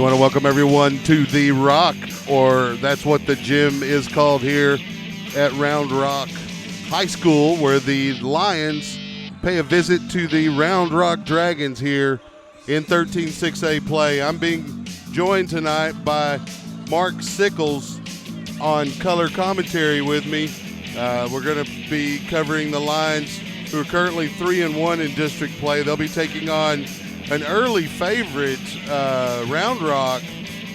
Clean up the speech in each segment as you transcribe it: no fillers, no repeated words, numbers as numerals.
We want to welcome everyone to the Rock, or that's what the gym is called here at Round Rock High School, where the Lions pay a visit to the Round Rock Dragons here in 13-6A play. I'm being joined tonight by Mark Sickles on color commentary with me. We're going to be covering the Lions, who are currently 3-1 in district play. They'll be taking on an early favorite, Round Rock,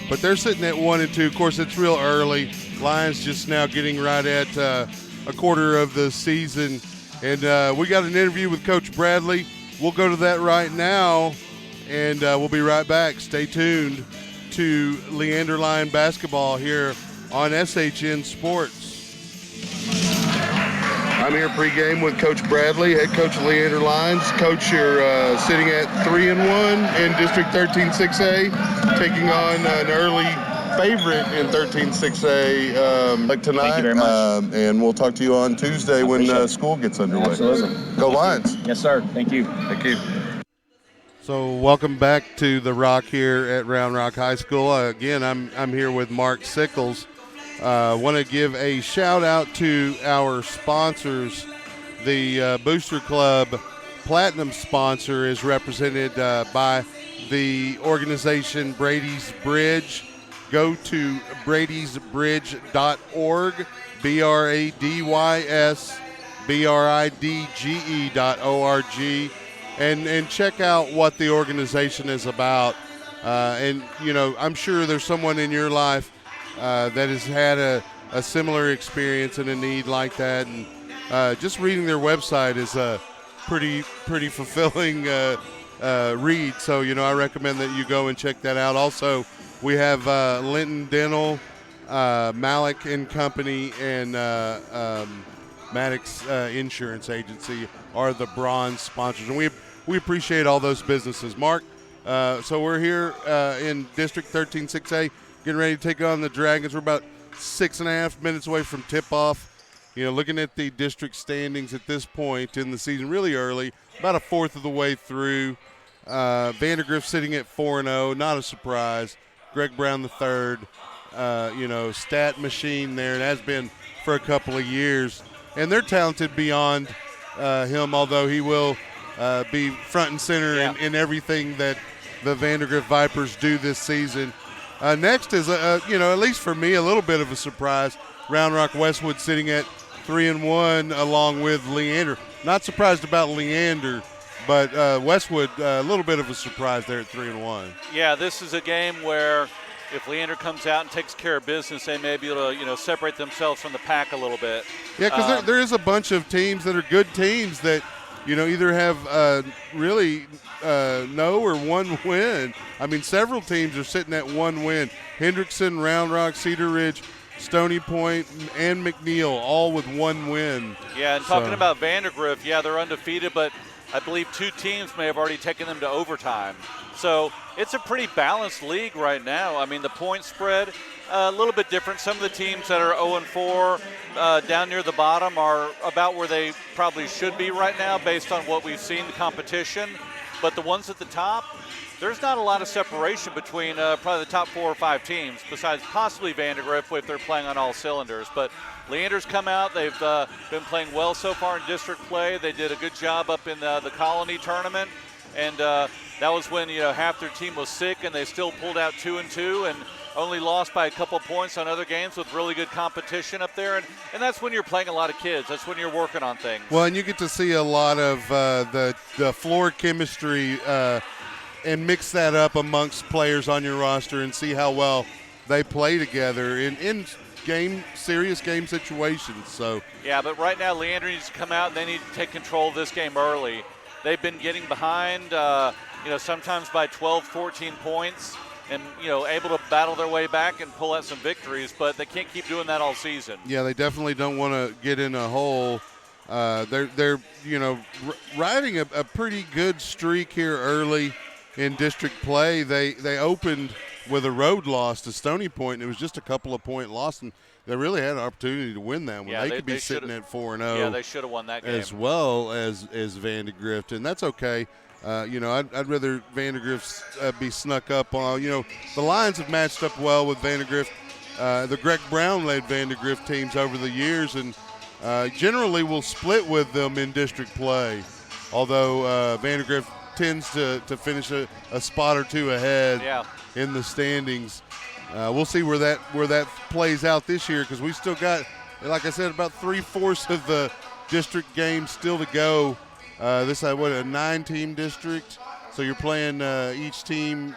but they're sitting at 1-2. Of course, it's real early. Lions just now getting right at a quarter of the season. And we got an interview with Coach Bradley. We'll go to that right now, and we'll be right back. Stay tuned to Leander Lion basketball here on SHN Sports. I'm here pregame with Coach Bradley, head coach of Leander Lions. Coach, you're sitting at 3-1 in District 13-6A, taking on an early favorite in 13-6A like tonight. Thank you very much. And we'll talk to you on Tuesday when school gets underway. Absolutely. Go Lions. Yes, sir. Thank you. Thank you. So welcome back to the Rock here at Round Rock High School. Again, I'm here with Mark Sickles. Want to give a shout out to our sponsors. The Booster Club Platinum sponsor is represented by the organization Brady's Bridge. Go to bradysbridge.org, BRADYSBRIDGE.org, and check out what the organization is about. And, you know, I'm sure there's someone in your life that has had a similar experience and a need like that, and just reading their website is a pretty fulfilling read. So, you know, I recommend that you go and check that out. Also, we have Linton Dental, Malik and Company, and Maddox Insurance Agency are the bronze sponsors, and we appreciate all those businesses. Mark, so we're here in District 13-6A, getting ready to take on the Dragons. We're about 6.5 minutes away from tip-off. You know, looking at the district standings at this point in the season, really early, about a fourth of the way through. Vandergrift sitting at 4-0, not a surprise. Greg Brown III, you know, stat machine there, and has been for a couple of years. And they're talented beyond him, although he will be front and center in everything that the Vandergrift Vipers do this season. Next is, you know, at least for me, a little bit of a surprise. Round Rock Westwood sitting at 3-1 along with Leander. Not surprised about Leander, but Westwood, a little bit of a surprise there at 3-1. Yeah, this is a game where if Leander comes out and takes care of business, they may be able to, you know, separate themselves from the pack a little bit. Yeah, because there is a bunch of teams that are good teams that, you know, either have really no or one win. I mean, several teams are sitting at one win. Hendrickson, Round Rock, Cedar Ridge, Stony Point, and McNeil, all with one win. Yeah, and talking about Vandergrift, yeah, they're undefeated, but I believe two teams may have already taken them to overtime. So it's a pretty balanced league right now. I mean, the point spread, a little bit different. Some of the teams that are 0-4 down near the bottom are about where they probably should be right now based on what we've seen, the competition. But the ones at the top, there's not a lot of separation between probably the top 4 or 5 teams, besides possibly Vandergrift if they're playing on all cylinders. But Leander's come out. They've been playing well so far in district play. They did a good job up in the Colony tournament. And that was when, you know, half their team was sick, and they still pulled out 2-2 and only lost by a couple points on other games with really good competition up there. And that's when you're playing a lot of kids. That's when you're working on things. Well, and you get to see a lot of the floor chemistry and mix that up amongst players on your roster and see how well they play together in serious game situations. So yeah, but right now Leander needs to come out, and they need to take control of this game early. They've been getting behind, you know, sometimes by 12, 14 points, and, you know, able to battle their way back and pull out some victories, but they can't keep doing that all season. Yeah, they definitely don't want to get in a hole. They're you know, riding a pretty good streak here early in district play. They opened with a road loss to Stony Point, and it was just a couple of point loss, and they really had an opportunity to win that one. Yeah, they could be sitting at 4-0. Yeah, they should have won that game. As well as Vandegrift, and that's okay. I'd rather Vandergrift be snuck up on. The Lions have matched up well with Vandergrift. The Greg Brown-led Vandergrift teams over the years, and generally will split with them in district play. Although Vandergrift tends to finish a spot or two ahead in the standings. We'll see where that plays out this year, because we still got, like I said, about 3/4 of the district games still to go. This is a 9-team district, so you're playing each team,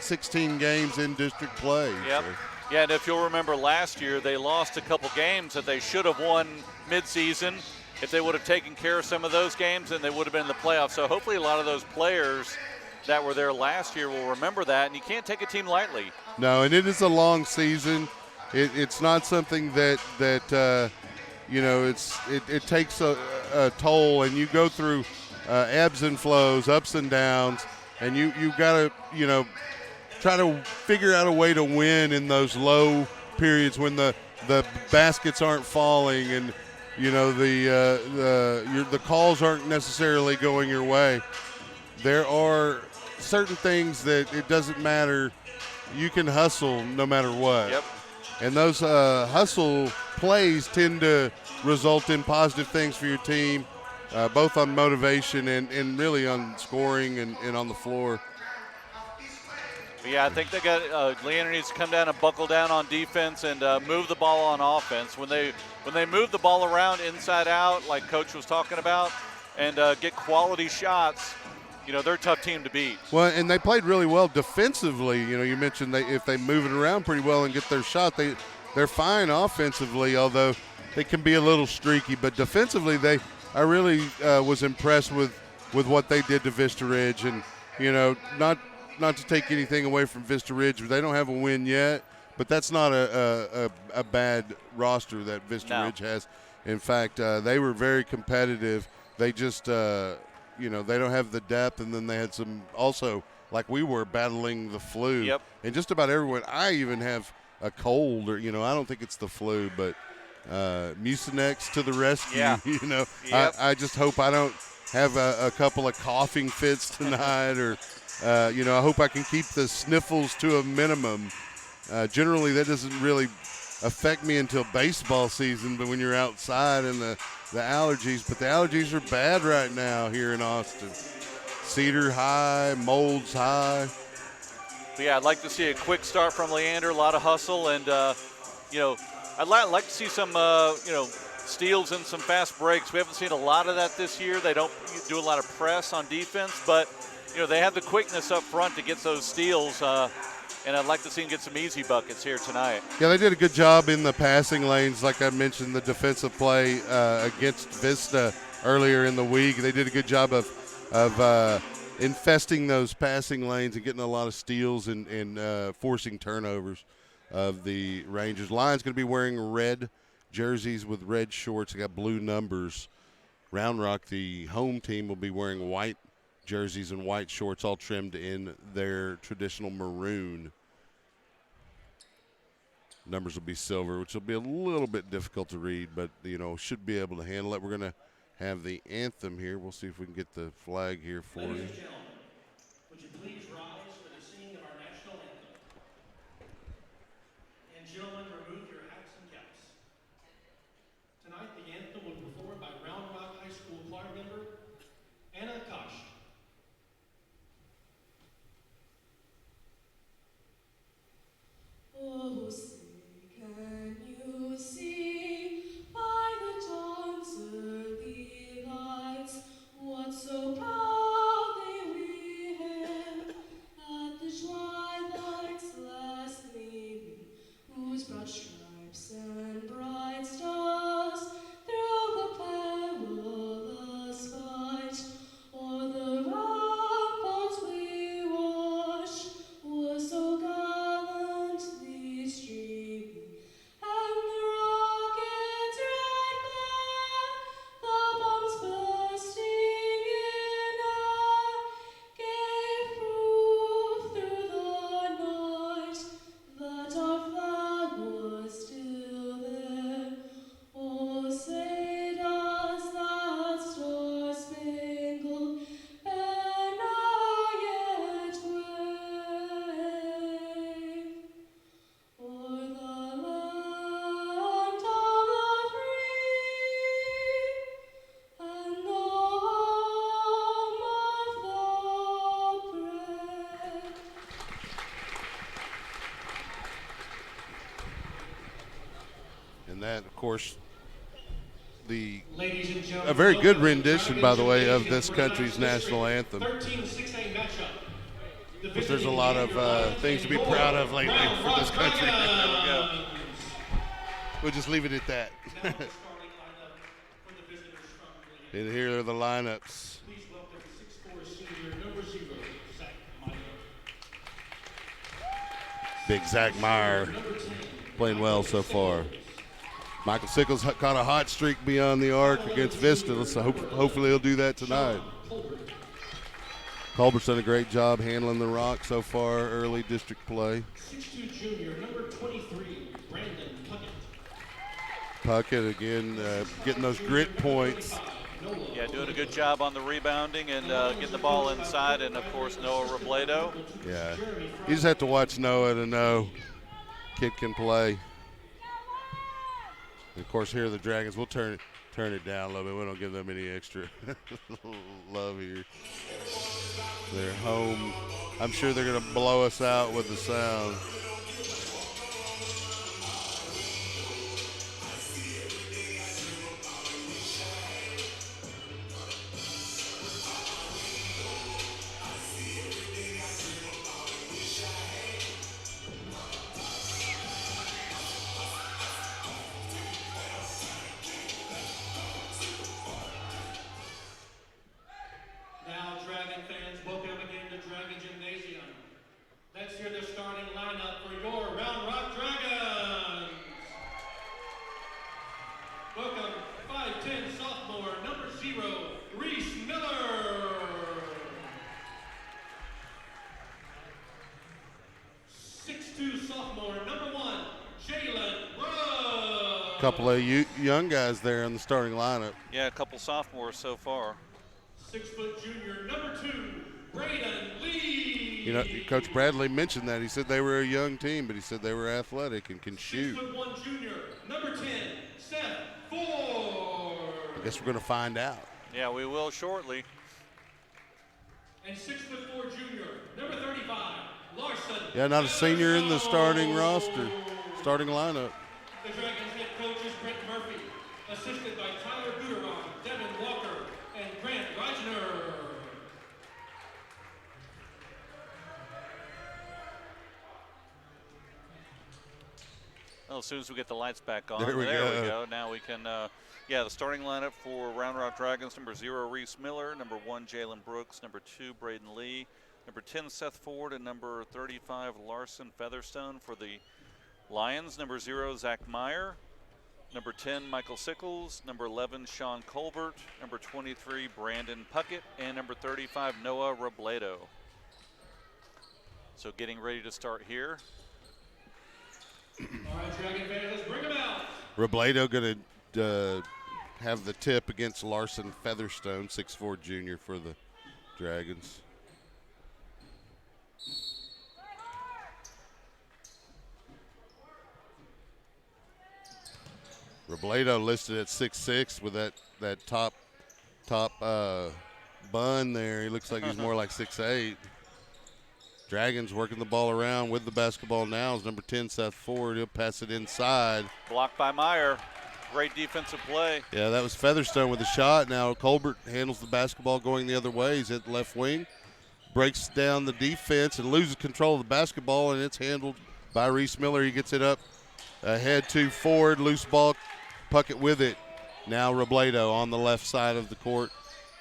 16 games in district play. Yep. So. Yeah, and if you'll remember last year, they lost a couple games that they should have won midseason. If they would have taken care of some of those games, then they would have been in the playoffs. So hopefully a lot of those players that were there last year will remember that, and you can't take a team lightly. No, and it is a long season. It's not something that it takes a toll, and you go through ebbs and flows, ups and downs, and you got to try to figure out a way to win in those low periods when the baskets aren't falling, and the calls aren't necessarily going your way. There are certain things that it doesn't matter. You can hustle no matter what. Yep. And those hustle plays tend to result in positive things for your team, both on motivation and really on scoring and on the floor. Yeah, I think they got Leander needs to come down and buckle down on defense and move the ball on offense. When they move the ball around inside out, like Coach was talking about, and get quality shots, they're a tough team to beat. Well, and they played really well defensively. You mentioned if they move it around pretty well and get their shot, they're fine offensively, although they can be a little streaky. But defensively, I really was impressed with what they did to Vista Ridge, and not to take anything away from Vista Ridge, they don't have a win yet, but that's not a bad roster that Vista Ridge has. In fact, they were very competitive. They just they don't have the depth, and then they had some also, like we were, battling the flu. Yep. And just about everyone. I even have a cold, or I don't think it's the flu, but Mucinex to the rescue. Yeah. Yep. I just hope I don't have a couple of coughing fits tonight, or I hope I can keep the sniffles to a minimum. Generally, that doesn't really affect me until baseball season, but when you're outside and the allergies, but the allergies are bad right now here in Austin. Cedar high, molds high. But yeah, I'd like to see a quick start from Leander, a lot of hustle, and I'd like to see some steals and some fast breaks. We haven't seen a lot of that this year. They don't do a lot of press on defense, but they have the quickness up front to get those steals, and I'd like to see them get some easy buckets here tonight. Yeah, they did a good job in the passing lanes. Like I mentioned, the defensive play against Vista earlier in the week. They did a good job of infesting those passing lanes and getting a lot of steals and forcing turnovers of the Rangers. Lions going to be wearing red jerseys with red shorts. They got blue numbers. Round Rock, the home team, will be wearing white jerseys and white shorts, all trimmed in their traditional maroon. Numbers will be silver, which will be a little bit difficult to read, but should be able to handle it. We're going to have the anthem here. We'll see if we can get the flag here for you. Ladies and gentlemen, would you please rise for the singing of our national anthem? And gentlemen, remove your hats and caps. Tonight, the anthem will be performed by Round Rock High School choir member Anna Kosh. Oh, say, can you see by the dawn's early lights what so proudly we And that, of course, Ladies and gentlemen, a very good welcome rendition, by the way, of Dragons this country's District national anthem. 13 6A matchup. The But there's a lot of visiting things to be Lions proud and of lately Round for this Rock country. Dragons. We'll just leave it at that. Now the starting lineup for the visitors from the And here are the lineups. Please welcome 6'4" senior number 0, Zach Meyer. Big Zach Meyer playing well so far. Michael Sickles caught a hot streak beyond the arc against Vista, so hopefully he'll do that tonight. Colbert's done a great job handling the rock so far, early district play. 6'2" junior number 23, Brandon Puckett. Puckett again getting those grit points. Yeah, doing a good job on the rebounding and getting the ball inside, and of course Noah Robledo. Yeah, you just have to watch Noah to know kid can play. And of course, here are the Dragons. We'll turn it down a little bit. We don't give them any extra love here. They're home. I'm sure they're going to blow us out with the sound. Now, Dragon fans, welcome again to Dragon Gymnasium. Let's hear the starting lineup for your Round Rock Dragons. Welcome, 5'10" sophomore, number 0, Reese Miller. 6'2" sophomore, number 1, Jalen Brooks. Couple of young guys there in the starting lineup. Yeah, a couple sophomores so far. 6' junior, number 2, Braden Lee. You know, Coach Bradley mentioned that. He said they were a young team, but he said they were athletic and can shoot. 6'1" junior, number 10, Seth Ford. I guess we're going to find out. Yeah, we will shortly. And 6'4" junior, number 35, Larson. Yeah, not a senior in the starting Featherstone. roster, starting lineup. The Dragons head coach is Brent Murphy, assisted by Tyler Guteron, Devin Walker, and Grant Reisner. Well, as soon as we get the lights back on, There we go. Now we can, the starting lineup for Round Rock Dragons: number 0, Reese Miller; number 1, Jalen Brooks; number 2, Braden Lee; number 10, Seth Ford; and number 35, Larson Featherstone. For the Lions, number 0, Zach Meyer; number 10, Michael Sickles; number 11, Sean Colbert; number 23, Brandon Puckett; and number 35, Noah Robledo. So getting ready to start here. All right, Dragon fans, let's bring them out. Robledo going to have the tip against Larson Featherstone, 6'4" junior for the Dragons. Robledo listed at 6'6" with that top bun there. He looks like he's more like 6'8". Dragons working the ball around with the basketball now is number 10, Seth Ford. He'll pass it inside. Blocked by Meyer. Great defensive play. Yeah, that was Featherstone with a shot. Now Colbert handles the basketball going the other way. He's at the left wing. Breaks down the defense and loses control of the basketball, and it's handled by Reese Miller. He gets it up ahead to Ford. Loose ball, Puckett with it. Now Robledo on the left side of the court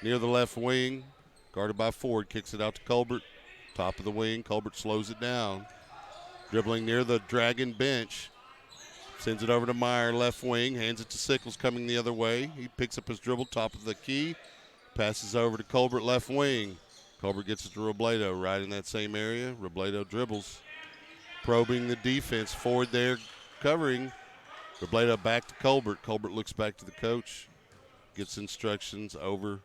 near the left wing. Guarded by Ford. Kicks it out to Colbert. Top of the wing. Colbert slows it down. Dribbling near the Dragon bench. Sends it over to Meyer, left wing. Hands it to Sickles coming the other way. He picks up his dribble, top of the key. Passes over to Colbert, left wing. Colbert gets it to Robledo right in that same area. Robledo dribbles. Probing the defense. Ford there covering. Robledo back to Colbert. Colbert looks back to the coach. Gets instructions over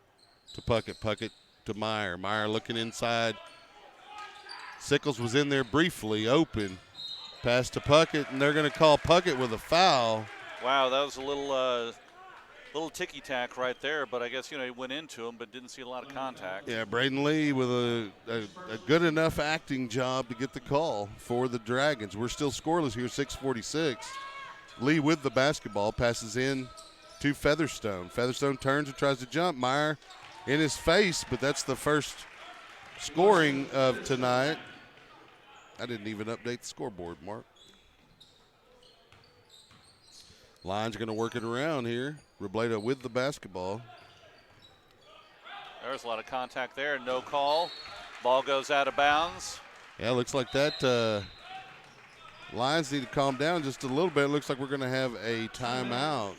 to Puckett. Puckett to Meyer. Meyer looking inside. Sickles was in there briefly, open. Pass to Puckett, and they're going to call Puckett with a foul. Wow, that was a little ticky-tack right there, but I guess, he went into him but didn't see a lot of contact. Yeah, Braden Lee with a good enough acting job to get the call for the Dragons. We're still scoreless here, 6:46. Lee with the basketball, passes in to Featherstone. Featherstone turns and tries to jump. Meyer in his face, but that's the first scoring of tonight. I didn't even update the scoreboard, Mark. Lions going to work it around here. Robledo with the basketball. There's a lot of contact there. No call. Ball goes out of bounds. Yeah, looks like that Lions need to calm down just a little bit. It looks like we're going to have a timeout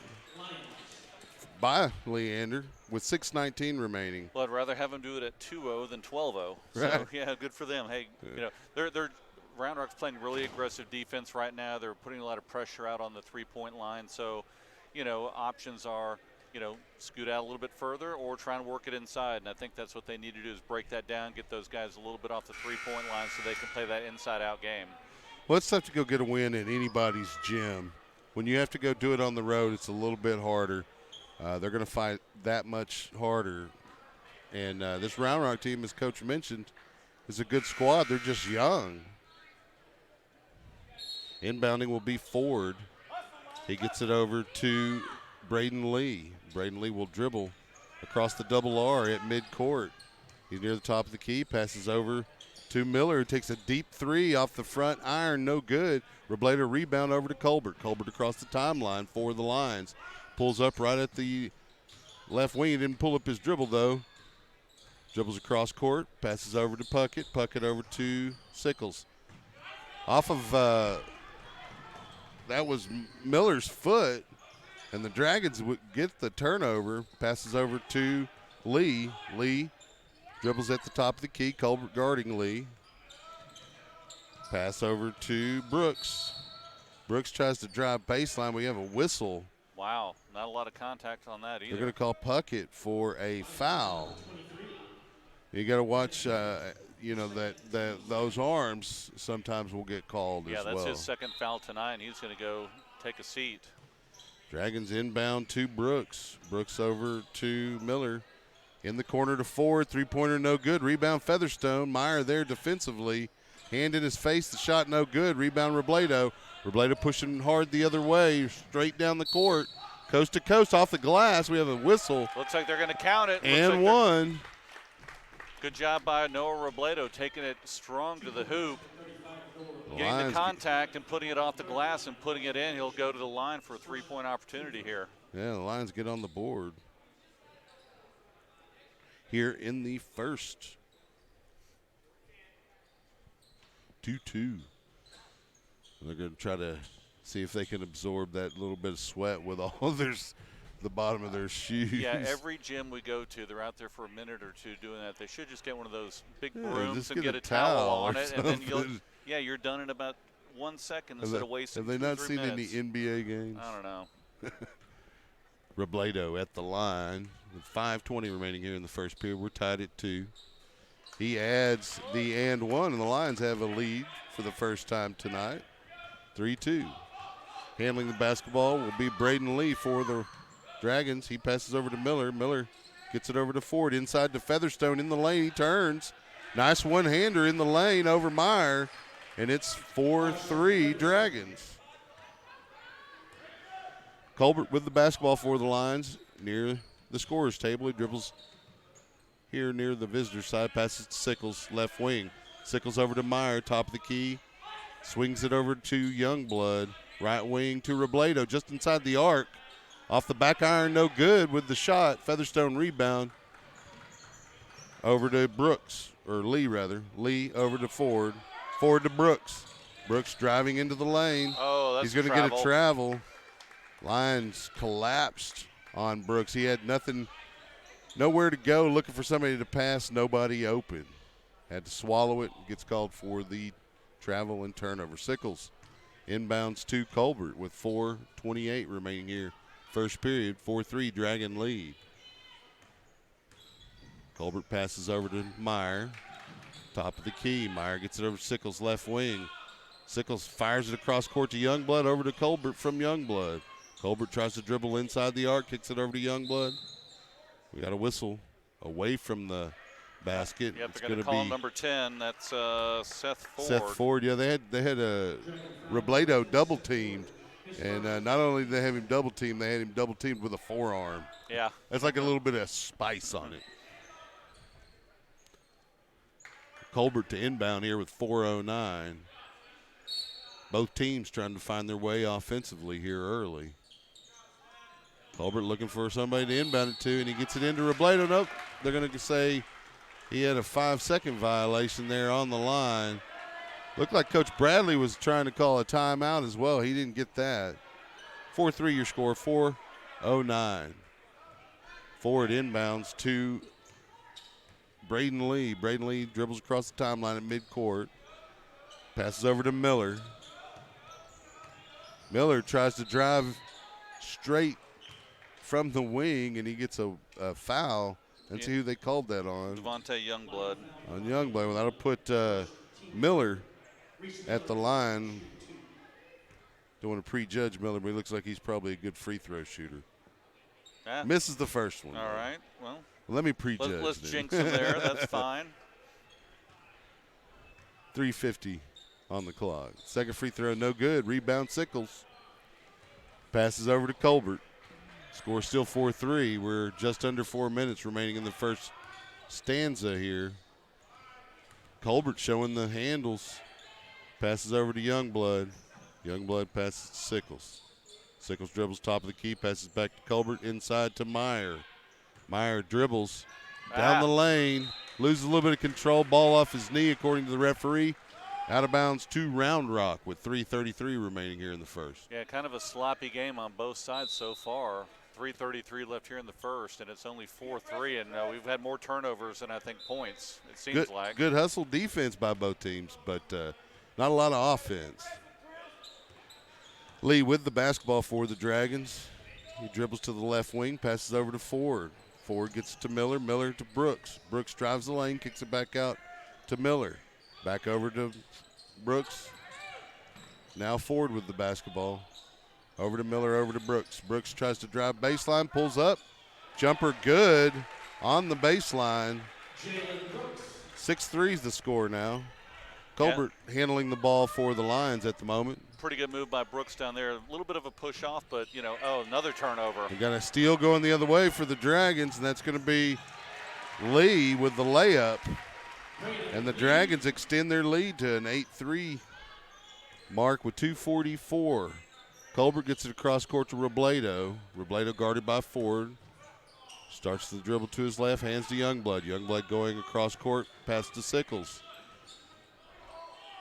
by Leander with 6:19 remaining. Well, I'd rather have them do it at 2-0 than 12-0. Right. So, yeah, good for them. Hey, you know, they're Round Rock's playing really aggressive defense right now. They're putting a lot of pressure out on the three-point line. So, you know, options are, you know, scoot out a little bit further or try and work it inside. And I think that's what they need to do is break that down, get those guys a little bit off the three-point line so they can play that inside-out game. Well, it's tough to go get a win at anybody's gym. When you have to go do it on the road, it's a little bit harder. They're going to fight that much harder. And this Round Rock team, as Coach mentioned, is a good squad. They're just young. Inbounding will be Ford. He gets it over to Braden Lee. Braden Lee will dribble across the double R at midcourt. He's near the top of the key, passes over to Miller, who takes a deep three off the front iron, no good. Robledo rebound over to Colbert. Colbert across the timeline for the Lions. Pulls up right at the left wing. He didn't pull up his dribble, though. Dribbles across court, passes over to Puckett. Puckett over to Sickles. Off of that was Miller's foot, and the Dragons would get the turnover. Passes over to Lee. Lee dribbles at the top of the key. Colbert guarding Lee. Pass over to Brooks. Brooks tries to drive baseline. We have a whistle. Wow, not a lot of contact on that either. They're going to call Puckett for a foul. You got to watch, you know, that those arms sometimes will get called as well. Yeah, that's his second foul tonight, and he's going to go take a seat. Dragons inbound to Brooks. Brooks over to Miller. In the corner to Ford. Three-pointer no good. Rebound Featherstone. Meyer there defensively. Hand in his face. The shot no good. Rebound Robledo. Robledo pushing hard the other way. Straight down the court. Coast to coast off the glass. We have a whistle. Looks like they're going to count it. And one. Good job by Noah Robledo taking it strong to the hoop. Getting Lions the contact and putting it off the glass and putting it in. He'll go to the line for a three-point opportunity here. Yeah, the Lions get on the board here in the first. 2-2. They're going to try to see if they can absorb that little bit of sweat with all the bottom of their shoes. Yeah, every gym we go to, they're out there for a minute or two doing that. They should just get one of those big brooms and get a towel on it, and then you're done in about 1 second instead of wasting 2 or 3 minutes. Have they not seen any NBA games? I don't know. Robledo at the line with 5:20 remaining here in the first period. We're tied at 2. He adds the and one, and the Lions have a lead for the first time tonight. 3-2. Handling the basketball will be Braden Lee for the Dragons. He passes over to Miller. Miller gets it over to Ford. Inside to Featherstone in the lane. He turns. Nice one-hander in the lane over Meyer, and it's 4-3 Dragons. Colbert with the basketball for the Lions near the scorer's table. He dribbles here near the visitor side, passes to Sickles, left wing. Sickles over to Meyer, top of the key. Swings it over to Youngblood, right wing to Robledo, just inside the arc. Off the back iron, no good with the shot. Featherstone rebound. Over to Brooks, or Lee rather. Lee over to Ford. Ford to Brooks. Brooks driving into the lane. Oh, that's He's going to get a travel. Lions collapsed on Brooks. He had nowhere to go, looking for somebody to pass, nobody open. Had to swallow it. Gets called for the travel and turnover. Sickles inbounds to Colbert with 4:28 remaining here. First period, 4-3 Dragon lead. Colbert passes over to Meyer. Top of the key. Meyer gets it over to Sickles, left wing. Sickles fires it across court to Youngblood, over to Colbert from Youngblood. Colbert tries to dribble inside the arc, kicks it over to Youngblood. We got a whistle away from the basket. Yep, it's they're going to call number 10. That's Seth Ford. Seth Ford, yeah, they had a Robledo double teamed, And not only did they have him double teamed, they had him double teamed with a forearm. Yeah. That's like a little bit of spice on it. Colbert to inbound here with 4:09. Both teams trying to find their way offensively here early. Colbert looking for somebody to inbound it to, and he gets it into Robledo. Nope, they're going to say he had a 5-second violation there on the line. Looked like Coach Bradley was trying to call a timeout as well. He didn't get that. 4-3 your score, 4:09. Forward inbounds to Braden Lee. Braden Lee dribbles across the timeline at midcourt. Passes over to Miller. Miller tries to drive straight from the wing, and he gets a foul. And see who they called that on. Devontae Youngblood. On Youngblood. Well, that'll put Miller at the line. Don't want to prejudge Miller, but he looks like he's probably a good free throw shooter. Yeah. Misses the first one. All right. Well, let me prejudge. Let's then. jinx him there. That's fine. 3:50 on the clock. Second free throw, no good. Rebound Sickles. Passes over to Colbert. Score still 4-3. We're just under 4 minutes remaining in the first stanza here. Colbert showing the handles. Passes over to Youngblood. Youngblood passes to Sickles. Sickles dribbles top of the key, passes back to Colbert, inside to Meyer. Meyer dribbles down the lane, loses a little bit of control, ball off his knee according to the referee. Out of bounds to Round Rock with 3:33 remaining here in the first. Yeah, kind of a sloppy game on both sides so far. 3:33 left here in the first, and it's only 4-3, and we've had more turnovers than I think points, it seems like. Good hustle defense by both teams, but not a lot of offense. Lee with the basketball for the Dragons. He dribbles to the left wing, passes over to Ford. Ford gets to Miller, Miller to Brooks. Brooks drives the lane, kicks it back out to Miller. Back over to Brooks. Now Ford with the basketball. Over to Miller, over to Brooks. Brooks tries to drive baseline, pulls up. Jumper good on the baseline. 6-3 is the score now. Colbert handling the ball for the Lions at the moment. Pretty good move by Brooks down there. A little bit of a push off, but, another turnover. We got a steal going the other way for the Dragons, and that's going to be Lee with the layup. And the Dragons extend their lead to an 8-3 mark with 2:44. Colbert gets it across court to Robledo. Robledo guarded by Ford. Starts the dribble to his left, hands to Youngblood. Youngblood going across court, pass to Sickles.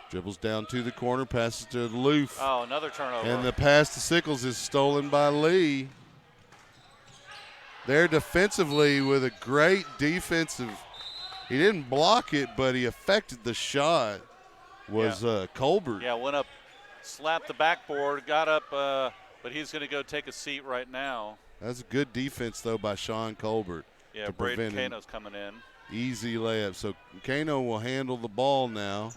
Dribbles down to the corner, passes to Loof. Oh, another turnover. And the pass to Sickles is stolen by Lee. There defensively with a great defensive. He didn't block it, but he affected the shot. Was Colbert. Yeah, went up, slapped the backboard, got up, but he's going to go take a seat right now. That's a good defense, though, by Sean Colbert. Yeah, Braden Kano's coming in. Easy layup. So Kano will handle the ball now.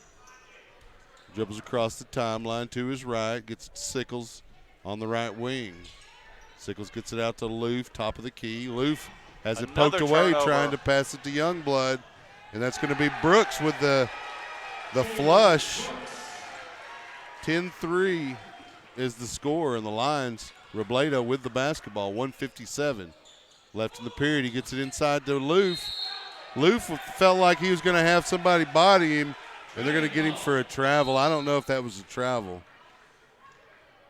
Dribbles across the timeline to his right, gets it to Sickles on the right wing. Sickles gets it out to Loof, top of the key. Loof has it poked away, trying to pass it to Youngblood. And that's going to be Brooks with the flush. 10-3 is the score, and the Lions, Robledo with the basketball, 1:57 left in the period. He gets it inside to Loof. Loof felt like he was going to have somebody body him, and they're going to get him for a travel. I don't know if that was a travel.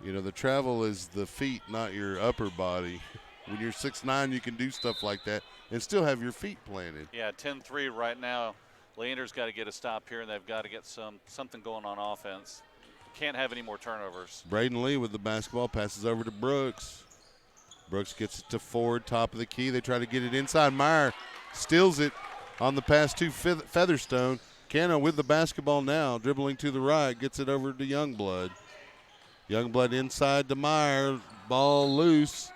The travel is the feet, not your upper body. When you're 6'9", you can do stuff like that and still have your feet planted. Yeah, 10-3 right now. Leander's got to get a stop here, and they've got to get something going on offense. Can't have any more turnovers. Braden Lee with the basketball, passes over to Brooks. Brooks gets it to Ford, top of the key. They try to get it inside. Meyer steals it on the pass to Featherstone. Cano with the basketball now, dribbling to the right, gets it over to Youngblood. Youngblood inside to Meyer, ball loose.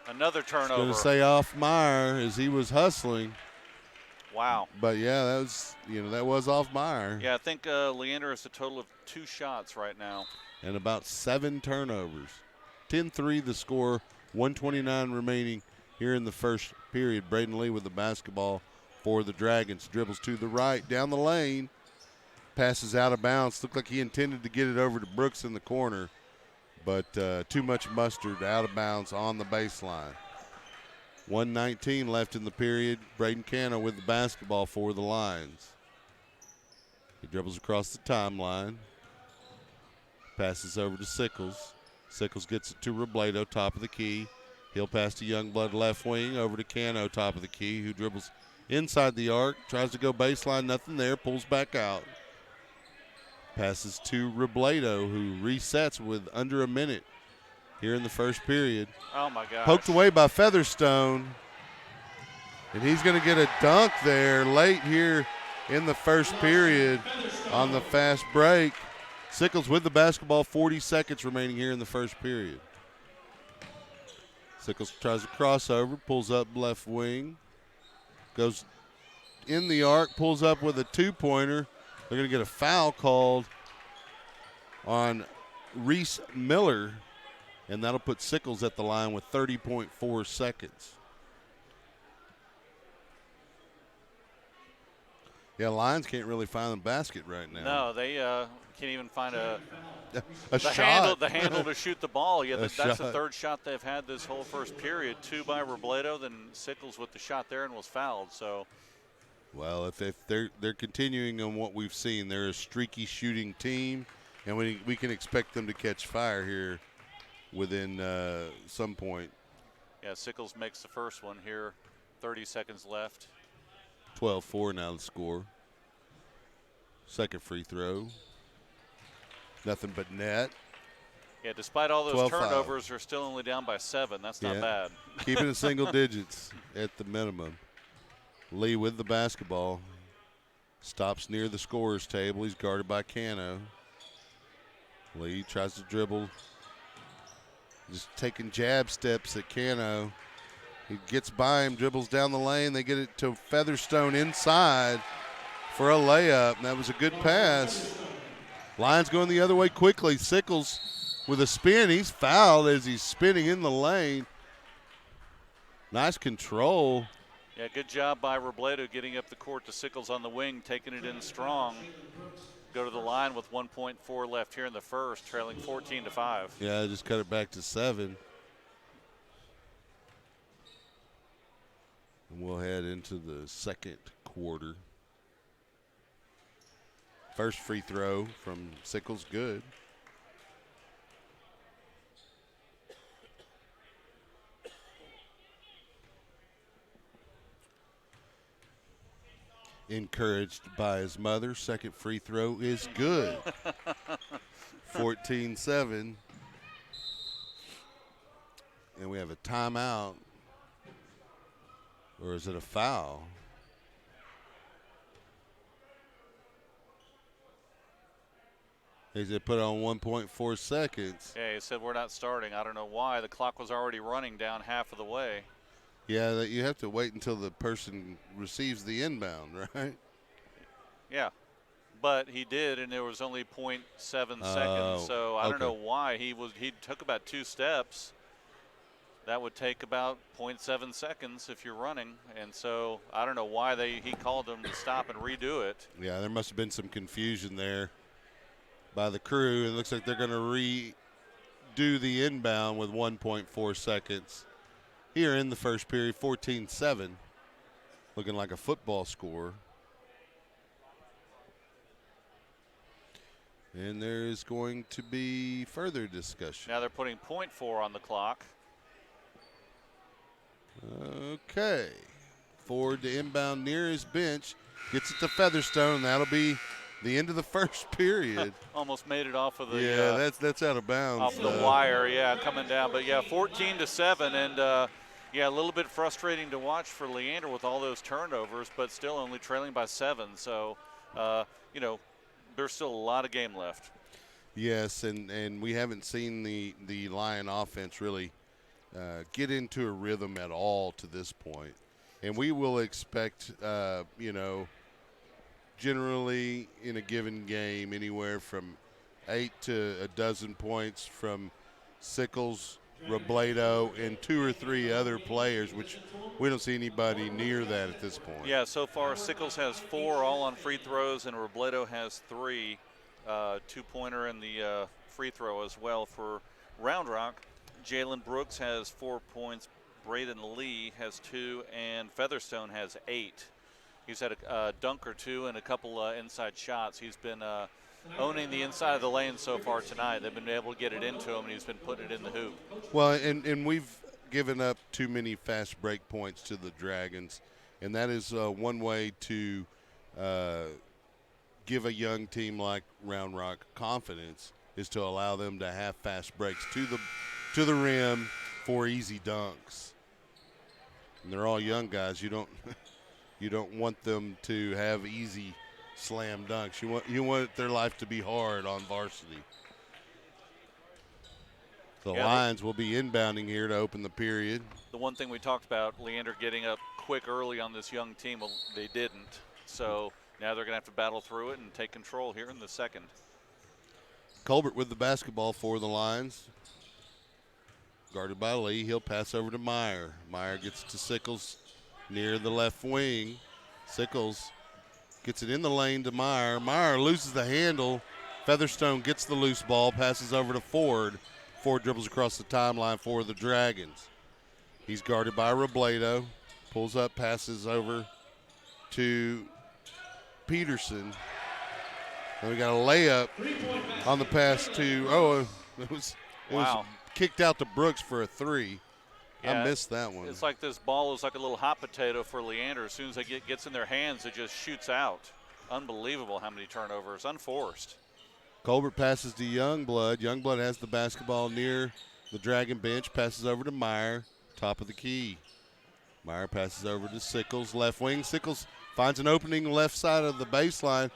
Another turnover. Going to say off Meyer as he was hustling. Wow. But yeah, that was off Meyer. Yeah, I think Leander has a total of 2 shots right now. And about 7 turnovers. 10-3 the score, 1:29 remaining here in the first period. Braden Lee with the basketball for the Dragons. Dribbles to the right, down the lane. Passes out of bounds. Looked like he intended to get it over to Brooks in the corner. but too much mustard, out of bounds on the baseline. 1:19 left in the period. Braden Cano with the basketball for the Lions. He dribbles across the timeline. Passes over to Sickles. Sickles gets it to Robledo, top of the key. He'll pass to Youngblood left wing, over to Cano, top of the key, who dribbles inside the arc, tries to go baseline, nothing there, pulls back out. Passes to Robledo, who resets with under a minute here in the first period. Oh, my gosh. Poked away by Featherstone. And he's going to get a dunk there late here in the first period on the fast break. Sickles with the basketball, 40 seconds remaining here in the first period. Sickles tries a crossover, pulls up left wing, goes in the arc, pulls up with a two-pointer. They're going to get a foul called on Reese Miller, and that'll put Sickles at the line with 30.4 seconds. Yeah, Lions can't really find the basket right now. No, they can't even find the shot. handle to shoot the ball. Yeah, that's shot. the third shot they've had this whole first period. 2 by Robledo, then Sickles with the shot there and was fouled. So, well, if they're continuing on what we've seen, they're a streaky shooting team, and we can expect them to catch fire here within some point. yeah, Sickles makes the first one here. 30 seconds left. 12-4 now the score. Second free throw. Nothing but net. Yeah, despite all those 12-5. turnovers, they're still only down by 7. That's not bad. Keeping it single digits at the minimum. Lee with the basketball. Stops near the scorer's table. He's guarded by Cano. Lee tries to dribble. Just taking jab steps at Cano. He gets by him, dribbles down the lane. They get it to Featherstone inside for a layup. And that was a good pass. Lions going the other way quickly. Sickles with a spin. He's fouled as he's spinning in the lane. Nice control. Yeah, good job by Robledo getting up the court to Sickles on the wing, taking it in strong. Go to the line with 1.4 left here in the first, trailing 14-5. Yeah, just cut it back to 7. And we'll head into the second quarter. First free throw from Sickles, good. Encouraged by his mother, second free throw is good. 14-7. And we have a timeout. Or is it a foul? He said put on 1.4 seconds. Yeah, he said we're not starting. I don't know why. The clock was already running down half of the way. Yeah, that you have to wait until the person receives the inbound, right? Yeah, but he did, and there was only 0.7 seconds. So I don't know why. He took about 2 steps. That would take about 0.7 seconds if you're running, and so I don't know why he called them to stop and redo it. Yeah, there must have been some confusion there by the crew. It looks like they're going to redo the inbound with 1.4 seconds here in the first period. 14-7, looking like a football score. And there is going to be further discussion. Now they're putting 0.4 on the clock. Okay. Ford to inbound near his bench. Gets it to Featherstone. That'll be the end of the first period. Almost made it off of the that's out of bounds. Off the wire, yeah, coming down. But yeah, 14-7, and yeah, a little bit frustrating to watch for Leander with all those turnovers, but still only trailing by 7. So, you know, there's still a lot of game left. Yes, and we haven't seen the Lion offense really get into a rhythm at all to this point. And we will expect, you know, generally in a given game anywhere from 8 to a dozen points from Sickles, Robledo, and 2 or 3 other players, which we don't see anybody near that at this point. Yeah, so far Sickles has 4 all on free throws, and Robledo has 3, 2-pointer in the free throw as well for Round Rock, Jalen Brooks has 4 points, Braden Lee has 2, and Featherstone has 8. He's had a dunk or 2 and a couple inside shots. He's been owning the inside of the lane so far tonight. They've been able to get it into him, and he's been putting it in the hoop. Well, and we've given up too many fast break points to the Dragons, and that is one way to give a young team like Round Rock confidence, is to allow them to have fast breaks to the rim for easy dunks. And they're all young guys. You don't want them to have easy slam dunks. You want their life to be hard on varsity. The Lions will be inbounding here to open the period. The one thing we talked about, Leander getting up quick early on this young team, well, they didn't. So now they're going to have to battle through it and take control here in the second. Colbert with the basketball for the Lions. Guarded by Lee. He'll pass over to Meyer. Meyer gets to Sickles near the left wing. Sickles gets it in the lane to Meyer. Meyer loses the handle. Featherstone gets the loose ball, passes over to Ford. Ford dribbles across the timeline for the Dragons. He's guarded by Robledo. Pulls up, passes over to Peterson. And we got a layup on the pass to, it was kicked out to Brooks for a 3. Yeah, I missed that one. It's like this ball is like a little hot potato for Leander. As soon as it gets in their hands, it just shoots out. Unbelievable how many turnovers, unforced. Colbert passes to Youngblood. Youngblood has the basketball near the Dragon bench, passes over to Meyer, top of the key. Meyer passes over to Sickles, left wing. Sickles finds an opening left side of the baseline.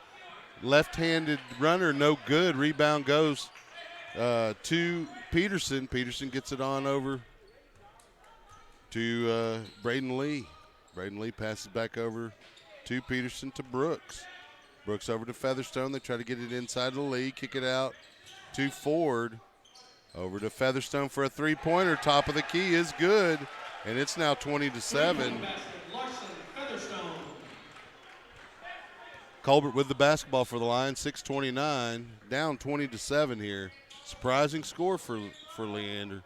Left-handed runner, no good. Rebound goes to Peterson. Peterson gets it on over to Braden Lee. Braden Lee passes back over to Peterson to Brooks. Brooks over to Featherstone. They try to get it inside the lead, kick it out to Ford. Over to Featherstone for a three-pointer. Top of the key is good, and it's now 20-7. Colbert with the basketball for the Lions, 6:29, down 20-7 here. Surprising score for Leander.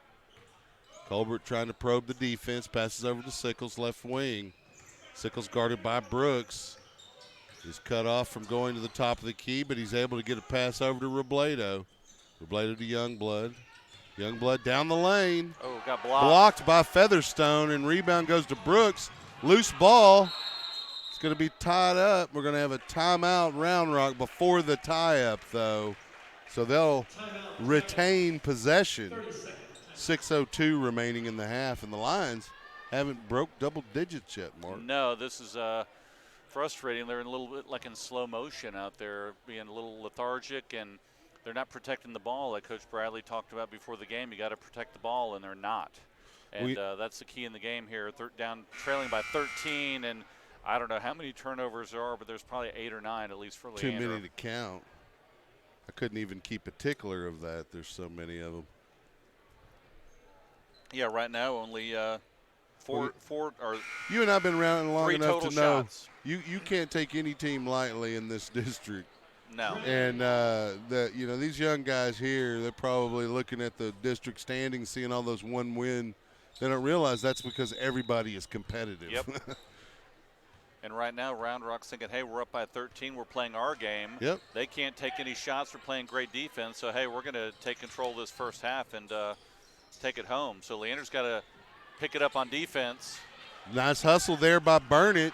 Colbert trying to probe the defense, passes over to Sickles, left wing. Sickles guarded by Brooks. He's cut off from going to the top of the key, but he's able to get a pass over to Robledo. Robledo to Youngblood. Youngblood down the lane. Oh, got blocked. Blocked by Featherstone, and rebound goes to Brooks. Loose ball. It's going to be tied up. We're going to have a timeout, Round Rock, before the tie-up, though. So they'll retain possession. 6:02 remaining in the half, and the Lions haven't broke double digits yet, Mark. No, this is frustrating. They're in a little bit like in slow motion out there, being a little lethargic, and they're not protecting the ball like Coach Bradley talked about before the game. You got to protect the ball, and they're not. And that's the key in the game here. Down trailing by 13, and I don't know how many turnovers there are, but there's probably 8 or 9 at least for Leander. Too many to count. I couldn't even keep a tickler of that. There's so many of them. Yeah, right now only four or you and I've been around long enough to know shots. You can't take any team lightly in this district. No. And these young guys here, they're probably looking at the district standings, seeing all those one win. They don't realize that's because everybody is competitive. Yep. And right now, Round Rock's thinking, hey, we're up by 13. We're playing our game. Yep. They can't take any shots. We're playing great defense. So, hey, we're going to take control of this first half and take it home. So Leander's got to pick it up on defense. Nice hustle there by Burnett.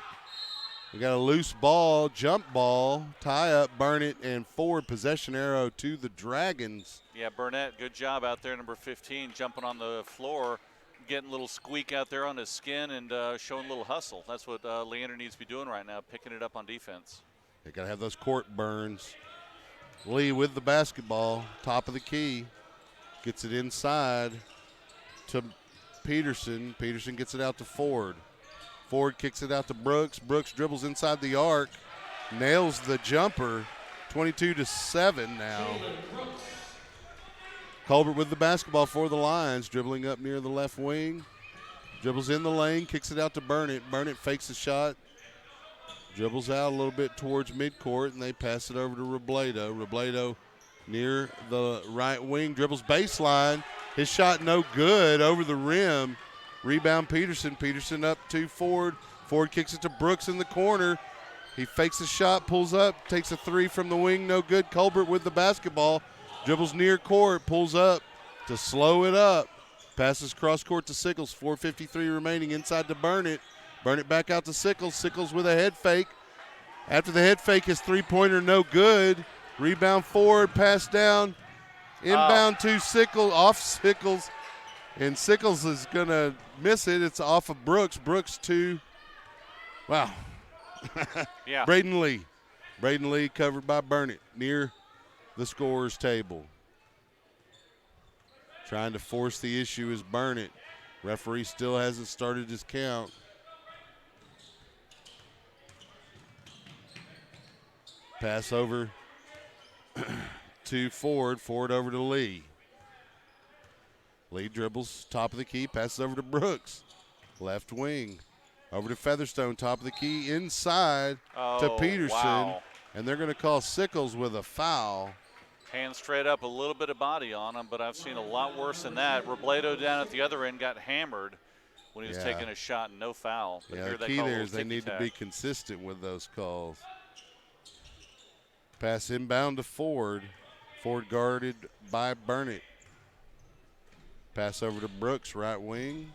We got a loose ball, jump ball, tie up, Burnett, and forward possession arrow to the Dragons. Yeah, Burnett, good job out there, number 15, jumping on the floor, getting a little squeak out there on his skin and showing a little hustle. That's what Leander needs to be doing right now, picking it up on defense. They got to have those court burns. Lee with the basketball, top of the key, gets it inside to Peterson. Peterson gets it out to Ford. Ford kicks it out to Brooks. Brooks dribbles inside the arc, nails the jumper. 22-7 now. Colbert with the basketball for the Lions, dribbling up near the left wing. Dribbles in the lane, kicks it out to Burnett. Burnett fakes the shot, dribbles out a little bit towards midcourt, and they pass it over to Robledo. Robledo near the right wing, dribbles baseline, His shot no good over the rim. Rebound Peterson. Peterson up to Ford. Ford kicks it to Brooks in the corner. He fakes a shot, pulls up, takes a three from the wing, no good. Colbert with the basketball. Dribbles near court, pulls up to slow it up. Passes cross court to Sickles. 4:53 remaining inside to Burnett. Burnett back out to Sickles. Sickles with a head fake. After the head fake, his three-pointer no good. Rebound Ford, pass down. Inbound to Sickles, off Sickles. And Sickles is going to miss it. It's off of Brooks. Brooks to, wow. Yeah. Braden Lee. Braden Lee covered by Burnett near the scorer's table. Trying to force the issue is Burnett. Referee still hasn't started his count. Pass over to Ford. Ford over to Lee. Lee dribbles top of the key, passes over to Brooks. Left wing. Over to Featherstone, top of the key, inside to Peterson. Wow. And they're going to call Sickles with a foul. Hands straight up, a little bit of body on him, but I've seen a lot worse than that. Robledo down at the other end got hammered when he was taking a shot and no foul. But Yeah, here the they key call there a is they need to ticky-tack. be consistent with those calls. Pass inbound to Ford. Ford guarded by Burnett. Pass over to Brooks, right wing.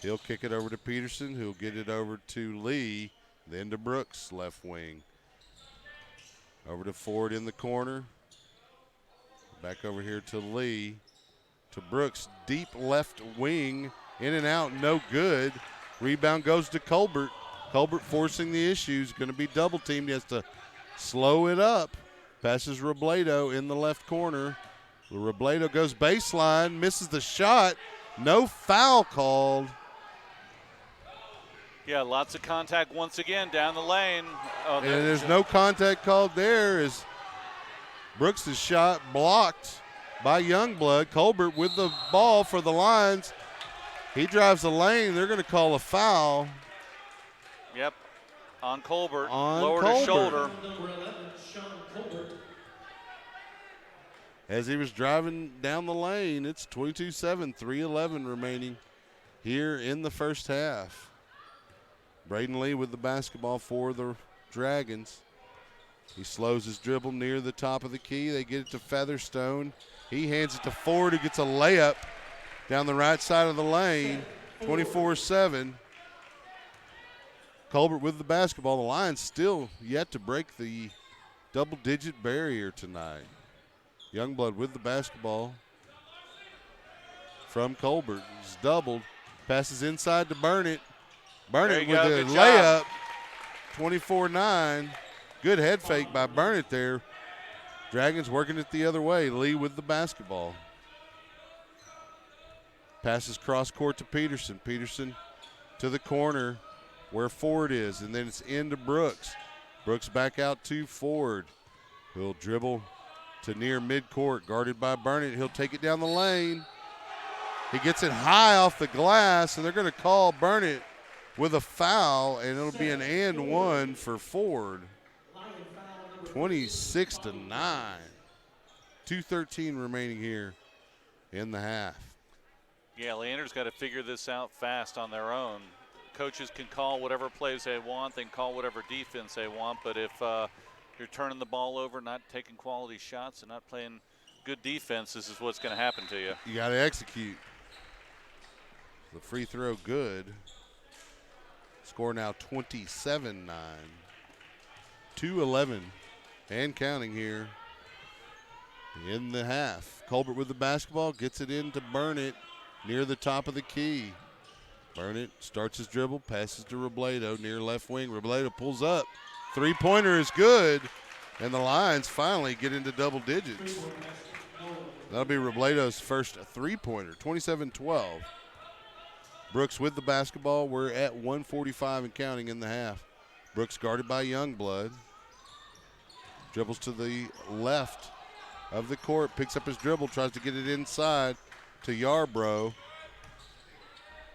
He'll kick it over to Peterson, who'll get it over to Lee, then to Brooks, left wing. Over to Ford in the corner. Back over here to Lee. To Brooks, deep left wing. In and out, no good. Rebound goes to Colbert. Colbert forcing the issues, going to be double teamed. He has to slow it up. Passes Robledo in the left corner. Robledo goes baseline, misses the shot. No foul called. Yeah, lots of contact once again down the lane. Oh, And there's no contact called there as Brooks' shot blocked by Youngblood. Colbert with the ball for the Lions. He drives the lane. They're going to call a foul. Yep, on Colbert. On Lowered Colbert. his shoulder. Number 11, Sean Colbert. As he was driving down the lane, it's 22-7, 3:11 remaining here in the first half. Braden Lee with the basketball for the Dragons. He slows his dribble near the top of the key. They get it to Featherstone. He hands it to Ford, who gets a layup down the right side of the lane, 24-7. Colbert with the basketball. The Lions still yet to break the double-digit barrier tonight. Youngblood with the basketball from Colbert. He's doubled. Passes inside to Burnett. Burnett with a Good layup. job. 24-9. Good head fake by Burnett there. Dragons working it the other way. Lee with the basketball. Passes cross court to Peterson. Peterson to the corner where Ford is. And then it's into Brooks. Brooks back out to Ford. He'll dribble to near midcourt, guarded by Burnett. He'll take it down the lane. He gets it high off the glass, and they're going to call Burnett with a foul, and it'll be an and one for Ford. 26-9. 2:13 remaining here in the half. Yeah, Leander's got to figure this out fast on their own. Coaches can call whatever plays they want. They can call whatever defense they want, but if you're turning the ball over, not taking quality shots, and not playing good defense, this is what's going to happen to you. You got to execute. The free throw good. Score now 27-9. 2:11 and counting here in the half. Colbert with the basketball, gets it into Burnett near the top of the key. Burnett starts his dribble, passes to Robledo near left wing. Robledo pulls up. Three-pointer is good, and the Lions finally get into double digits. That'll be Robledo's first three-pointer, 27-12. Brooks with the basketball. We're at 1:45 and counting in the half. Brooks guarded by Youngblood. Dribbles to the left of the court, picks up his dribble, tries to get it inside to Yarbrough.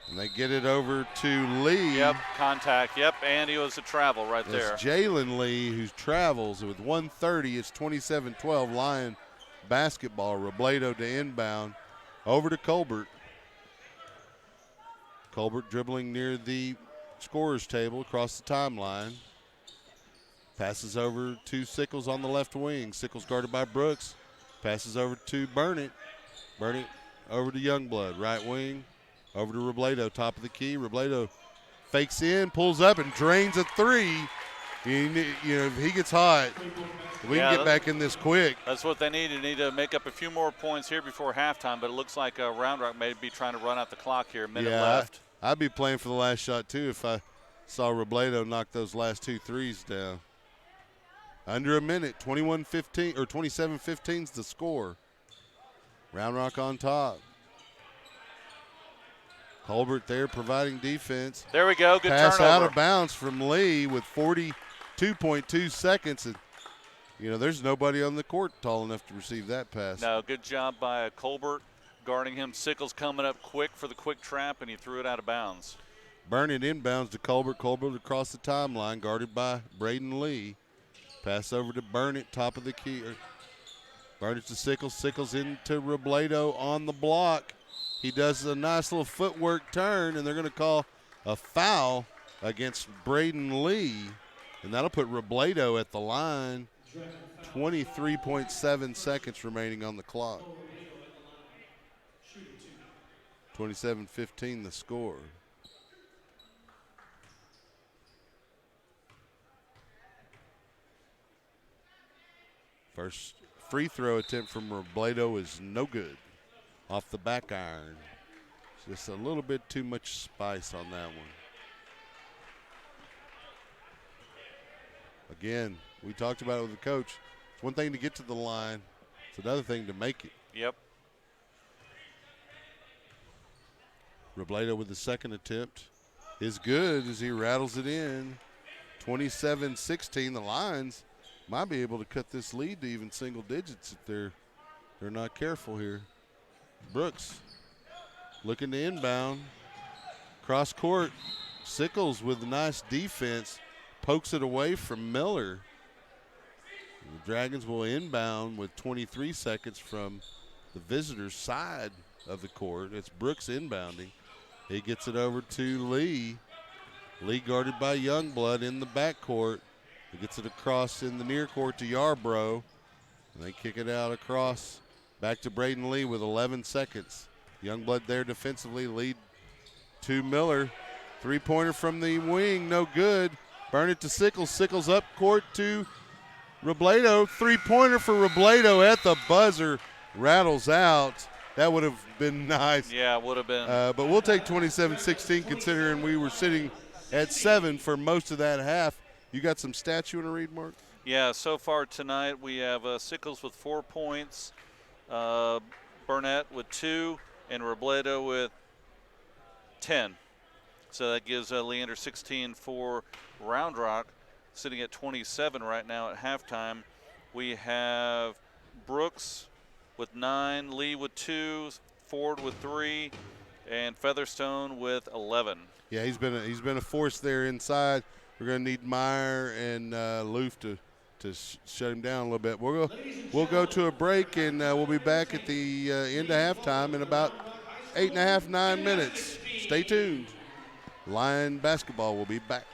And they get it over to Lee. Yep, contact. Yep, and he was a travel right there. It's Jalen Lee who travels with 1:30. It's 27-12 Lion basketball. Robledo to inbound. Over to Colbert. Colbert dribbling near the scorer's table across the timeline. Passes over to Sickles on the left wing. Sickles guarded by Brooks. Passes over to Burnett. Burnett over to Youngblood, right wing. Over to Robledo, top of the key. Robledo fakes in, pulls up, and drains a three. If he gets hot, we can get back in this quick. That's what they need. They need to make up a few more points here before halftime, but it looks like Round Rock may be trying to run out the clock here. A minute left. I'd be playing for the last shot, too, if I saw Robledo knock those last 2 threes down. Under a minute, 21-15 or 27-15 is the score. Round Rock on top. Colbert there providing defense. There we go. Good pass turnover. Out of bounds from Lee with 42.2 seconds. And, there's nobody on the court tall enough to receive that pass. No, good job by Colbert guarding him. Sickles coming up quick for the quick trap, and he threw it out of bounds. Burnett inbounds to Colbert. Colbert across the timeline, guarded by Braden Lee. Pass over to Burnett, top of the key. Burnett to Sickles. Sickles into Robledo on the block. He does a nice little footwork turn, and they're going to call a foul against Braden Lee. And that'll put Robledo at the line. 23.7 seconds remaining on the clock. 27-15 the score. First free throw attempt from Robledo is no good. Off the back iron. Just a little bit too much spice on that one. Again, we talked about it with the coach. It's one thing to get to the line. It's another thing to make it. Yep. Robledo with the second attempt is good as he rattles it in. 27-16. The Lions might be able to cut this lead to even single digits if they're not careful here. Brooks looking to inbound. Cross court. Sickles with a nice defense. Pokes it away from Miller. The Dragons will inbound with 23 seconds from the visitors' side of the court. It's Brooks inbounding. He gets it over to Lee. Lee guarded by Youngblood in the backcourt. He gets it across in the near court to Yarbrough. And they kick it out across back to Braden Lee with 11 seconds. Youngblood there defensively. Lead to Miller. Three-pointer from the wing, no good. Burn it to Sickles. Sickles up court to Robledo. Three-pointer for Robledo at the buzzer. Rattles out. That would have been nice. Yeah, it would have been. But we'll take 27-16 considering we were sitting at 7 for most of that half. You got some stats you want to read, Mark? Yeah, so far tonight we have Sickles with 4 points, Burnett with 2, and Robledo with 10. So that gives Leander 16 for Round Rock, sitting at 27 right now at halftime. We have Brooks with 9, Lee with 2, Ford with 3, and Featherstone with 11. Yeah, he's been a force there inside. We're going to need Meyer and Loof to shut him down a little bit. We'll go to a break, and we'll be back at the end of halftime in about 8.5, 9 minutes. Stay tuned. Lion basketball will be back.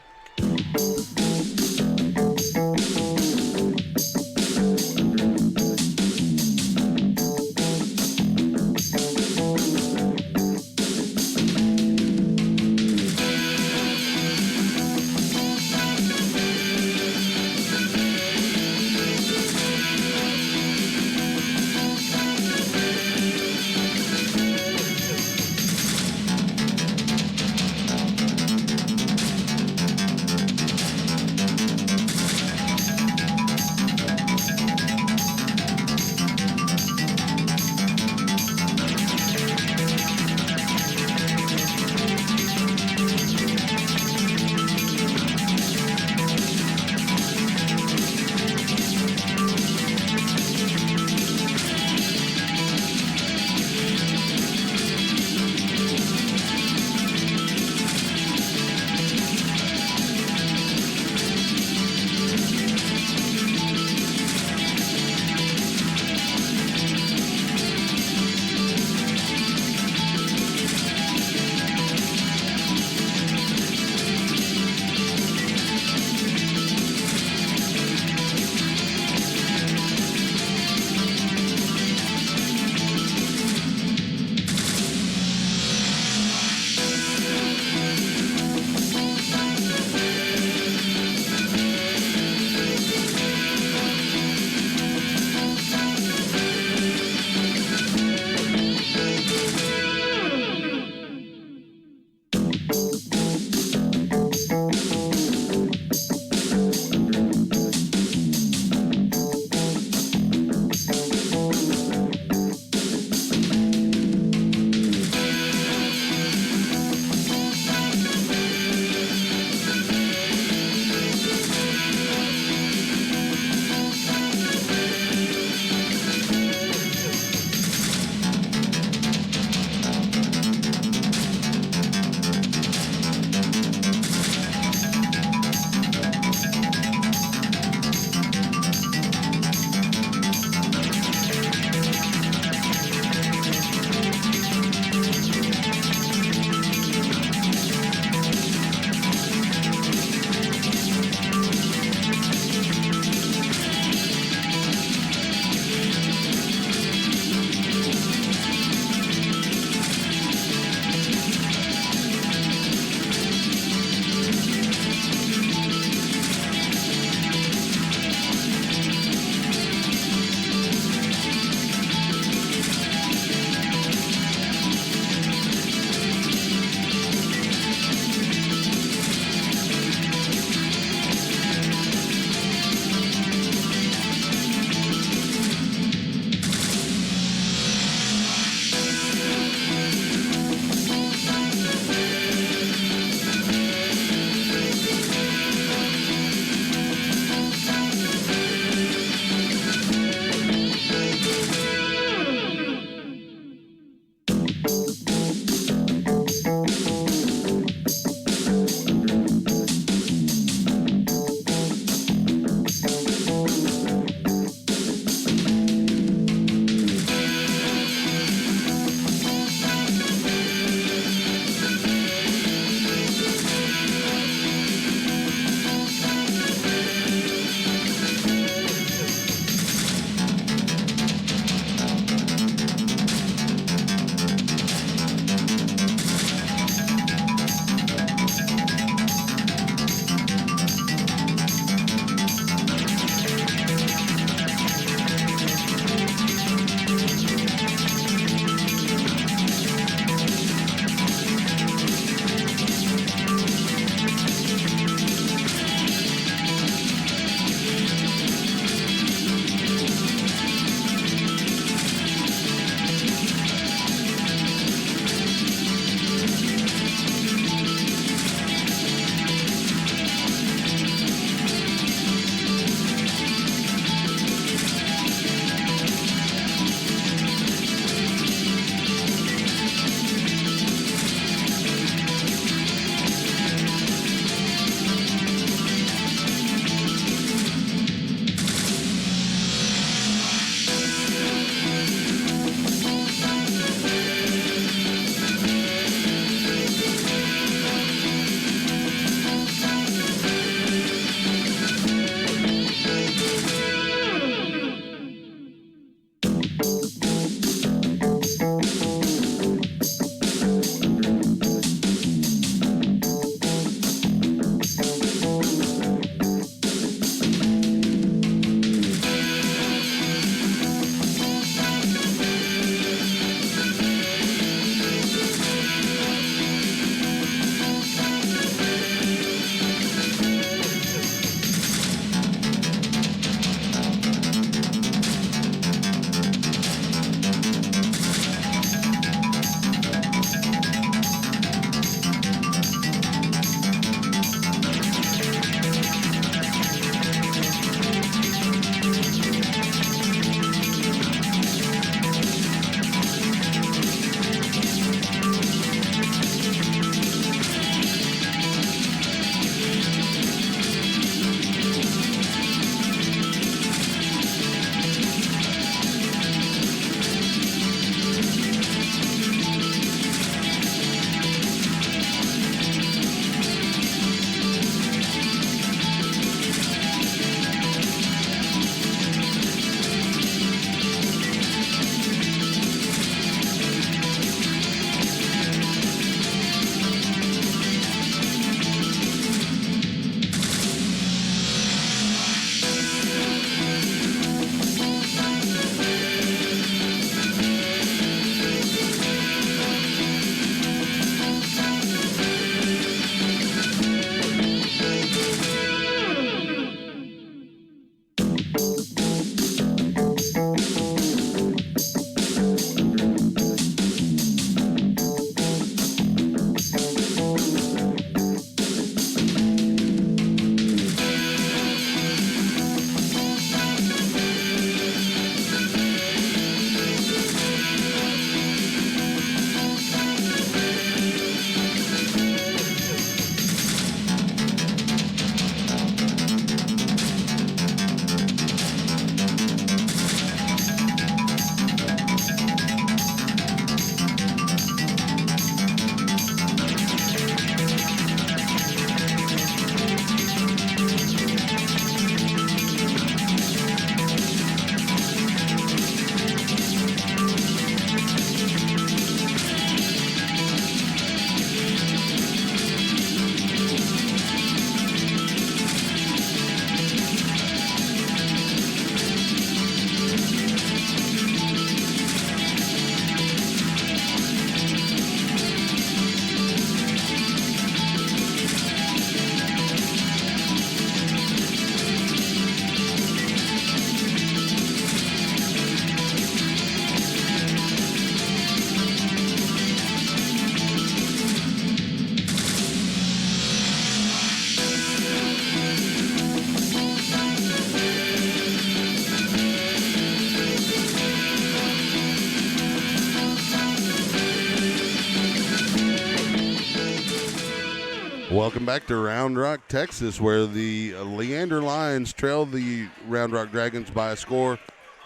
Welcome back to Round Rock, Texas, where the Leander Lions trail the Round Rock Dragons by a score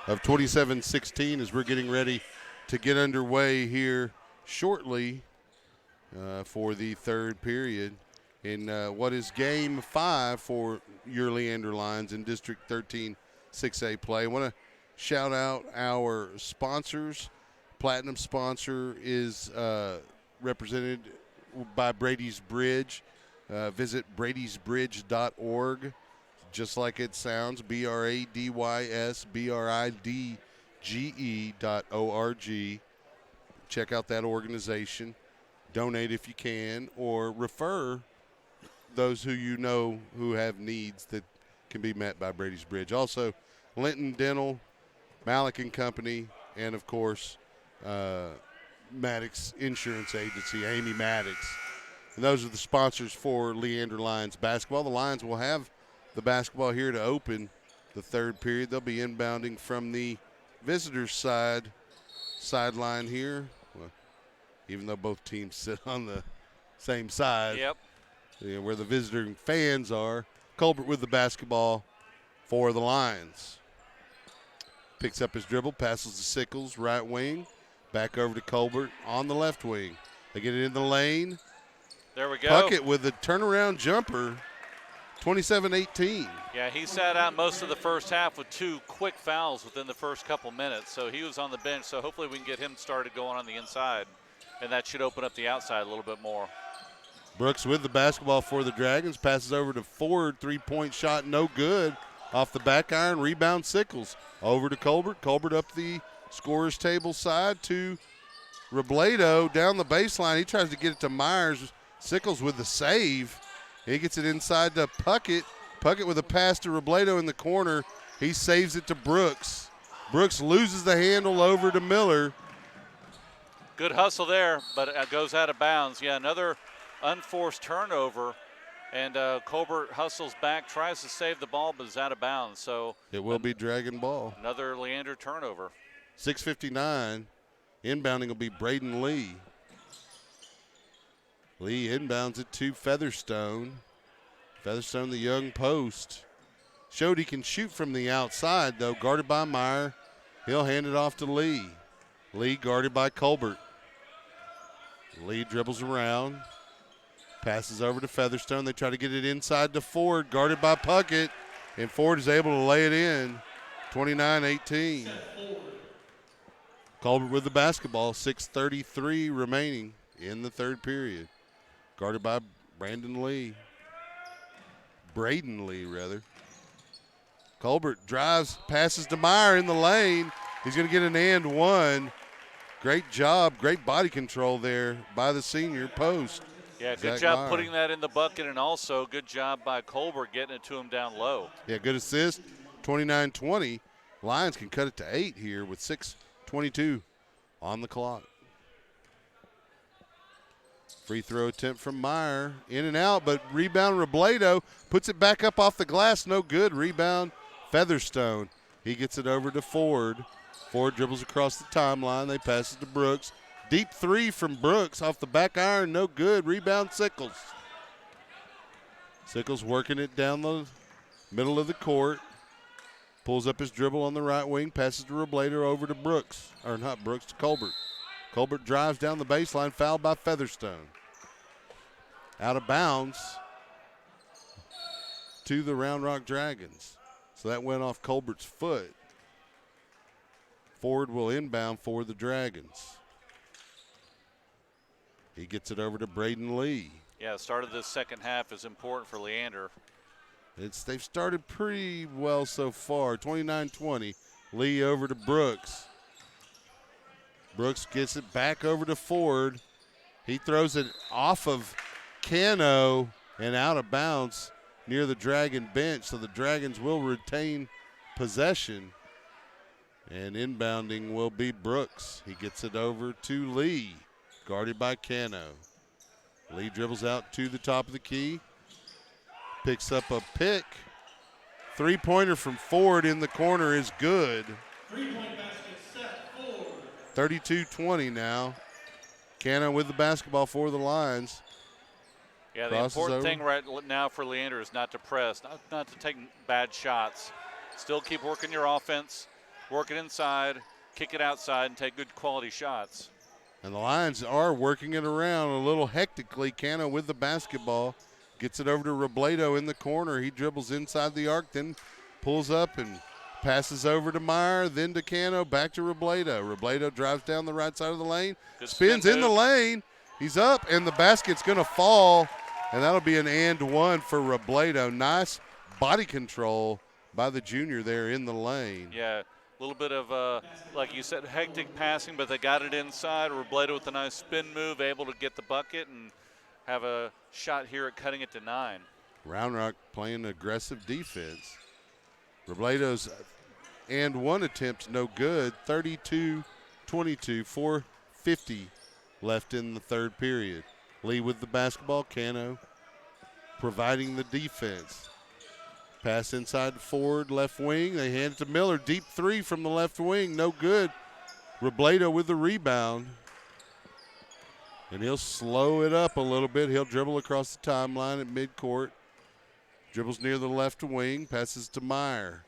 of 27-16 as we're getting ready to get underway here shortly for the third period in what is Game 5 for your Leander Lions in District 13 6A play. I want to shout out our sponsors. Platinum sponsor is represented by Brady's Bridge. Visit bradysbridge.org, just like it sounds, BRADYSBRIDGE.org. Check out that organization. Donate if you can, or refer those who you know who have needs that can be met by Brady's Bridge. Also, Linton Dental, Malik and Company, and, of course, Maddox Insurance Agency, Amy Maddox. And those are the sponsors for Leander Lions basketball. The Lions will have the basketball here to open the third period. They'll be inbounding from the visitors' sideline here. Well, even though both teams sit on the same side. Yep. Where the visiting fans are. Colbert with the basketball for the Lions. Picks up his dribble, passes to Sickles, right wing. Back over to Colbert on the left wing. They get it in the lane. There we go. Puckett with a turnaround jumper, 27-18. Yeah, he sat out most of the first half with 2 quick fouls within the first couple minutes, so he was on the bench. So hopefully we can get him started going on the inside, and that should open up the outside a little bit more. Brooks with the basketball for the Dragons, passes over to Ford, three-point shot, no good. Off the back iron, rebound Sickles. Over to Colbert. Colbert up the scorer's table side to Robledo down the baseline. He tries to get it to Myers. Sickles with the save. He gets it inside to Puckett. Puckett with a pass to Robledo in the corner. He saves it to Brooks. Brooks loses the handle over to Miller. Good hustle there, but it goes out of bounds. Yeah, another unforced turnover. And Colbert hustles back, tries to save the ball, but is out of bounds. So it will be Dragon ball. Another Leander turnover. 6:59. Inbounding will be Braden Lee. Lee inbounds it to Featherstone. Featherstone, the young post. Showed he can shoot from the outside, though. Guarded by Meyer. He'll hand it off to Lee. Lee guarded by Colbert. Lee dribbles around. Passes over to Featherstone. They try to get it inside to Ford, guarded by Puckett. And Ford is able to lay it in. 29-18. Colbert with the basketball. 6:33 remaining in the third period. Guarded by Braden Lee, rather. Colbert drives, passes to Meyer in the lane. He's going to get an and one. Great job, great body control there by the senior post. Yeah, good job putting that in the bucket, and also good job by Colbert getting it to him down low. Yeah, good assist. 29-20. Lions can cut it to 8 here with 6:22 on the clock. Free throw attempt from Meyer. In and out, but rebound Robledo. Puts it back up off the glass. No good. Rebound Featherstone. He gets it over to Ford. Ford dribbles across the timeline. They pass it to Brooks. Deep three from Brooks off the back iron. No good. Rebound Sickles. Sickles working it down the middle of the court. Pulls up his dribble on the right wing. Passes to Robledo over to Brooks. Or not Brooks, to Colbert. Colbert drives down the baseline, fouled by Featherstone. Out of bounds to the Round Rock Dragons. So that went off Colbert's foot. Ford will inbound for the Dragons. He gets it over to Braden Lee. Yeah, the start of this second half is important for Leander. They've started pretty well so far. 29-20. Lee over to Brooks. Brooks gets it back over to Ford. He throws it off of Cano and out of bounds near the Dragon bench. So the Dragons will retain possession. And inbounding will be Brooks. He gets it over to Lee, guarded by Cano. Lee dribbles out to the top of the key. Picks up a pick. Three-pointer from Ford in the corner is good. 3-point basket set, Ford. 32-20 now. Cano with the basketball for the Lions. Yeah, the Crosses important over. thing right now for Leander is not to press, not to take bad shots. Still keep working your offense, work it inside, kick it outside, and take good quality shots. And the Lions are working it around a little hectically. Cano with the basketball. Gets it over to Robledo in the corner. He dribbles inside the arc, then pulls up and passes over to Meyer, then to Cano, back to Robledo. Robledo drives down the right side of the lane, Good spins spin in the move. lane. He's up, and the basket's going to fall, and that'll be an and one for Robledo. Nice body control by the junior there in the lane. Yeah, a little bit of, like you said, hectic passing, but they got it inside. Robledo with a nice spin move, able to get the bucket and have a shot here at cutting it to 9. Round Rock playing aggressive defense. Robledo's and one attempt no good. 32-22, 4:50 left in the third period. Lee with the basketball. Cano providing the defense. Pass inside forward, left wing. They hand it to Miller. Deep three from the left wing, no good. Robledo with the rebound. And he'll slow it up a little bit. He'll dribble across the timeline at midcourt. Dribbles near the left wing, passes to Meyer.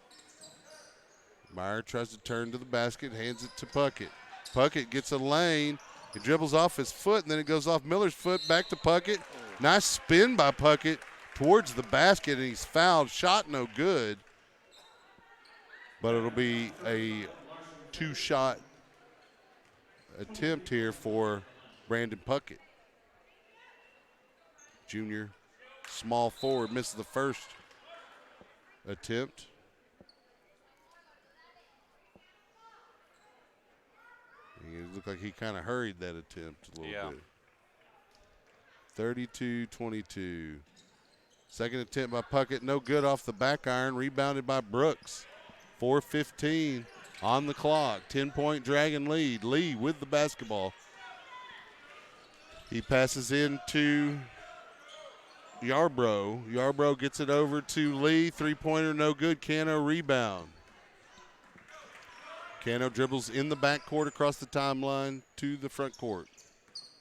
Meyer tries to turn to the basket, hands it to Puckett. Puckett gets a lane. He dribbles off his foot, and then it goes off Miller's foot, back to Puckett. Nice spin by Puckett towards the basket, and he's fouled. Shot no good. But it'll be a two-shot attempt here for Brandon Puckett. Junior, small forward, misses the first attempt. It looked like he kind of hurried that attempt a little bit. 32-22. Second attempt by Puckett, no good off the back iron, rebounded by Brooks. 4:15 on the clock, 10-point Dragon lead. Lee with the basketball. He passes into Yarbrough. Yarbrough gets it over to Lee. Three-pointer, no good. Cano rebound. Cano dribbles in the backcourt across the timeline to the front court.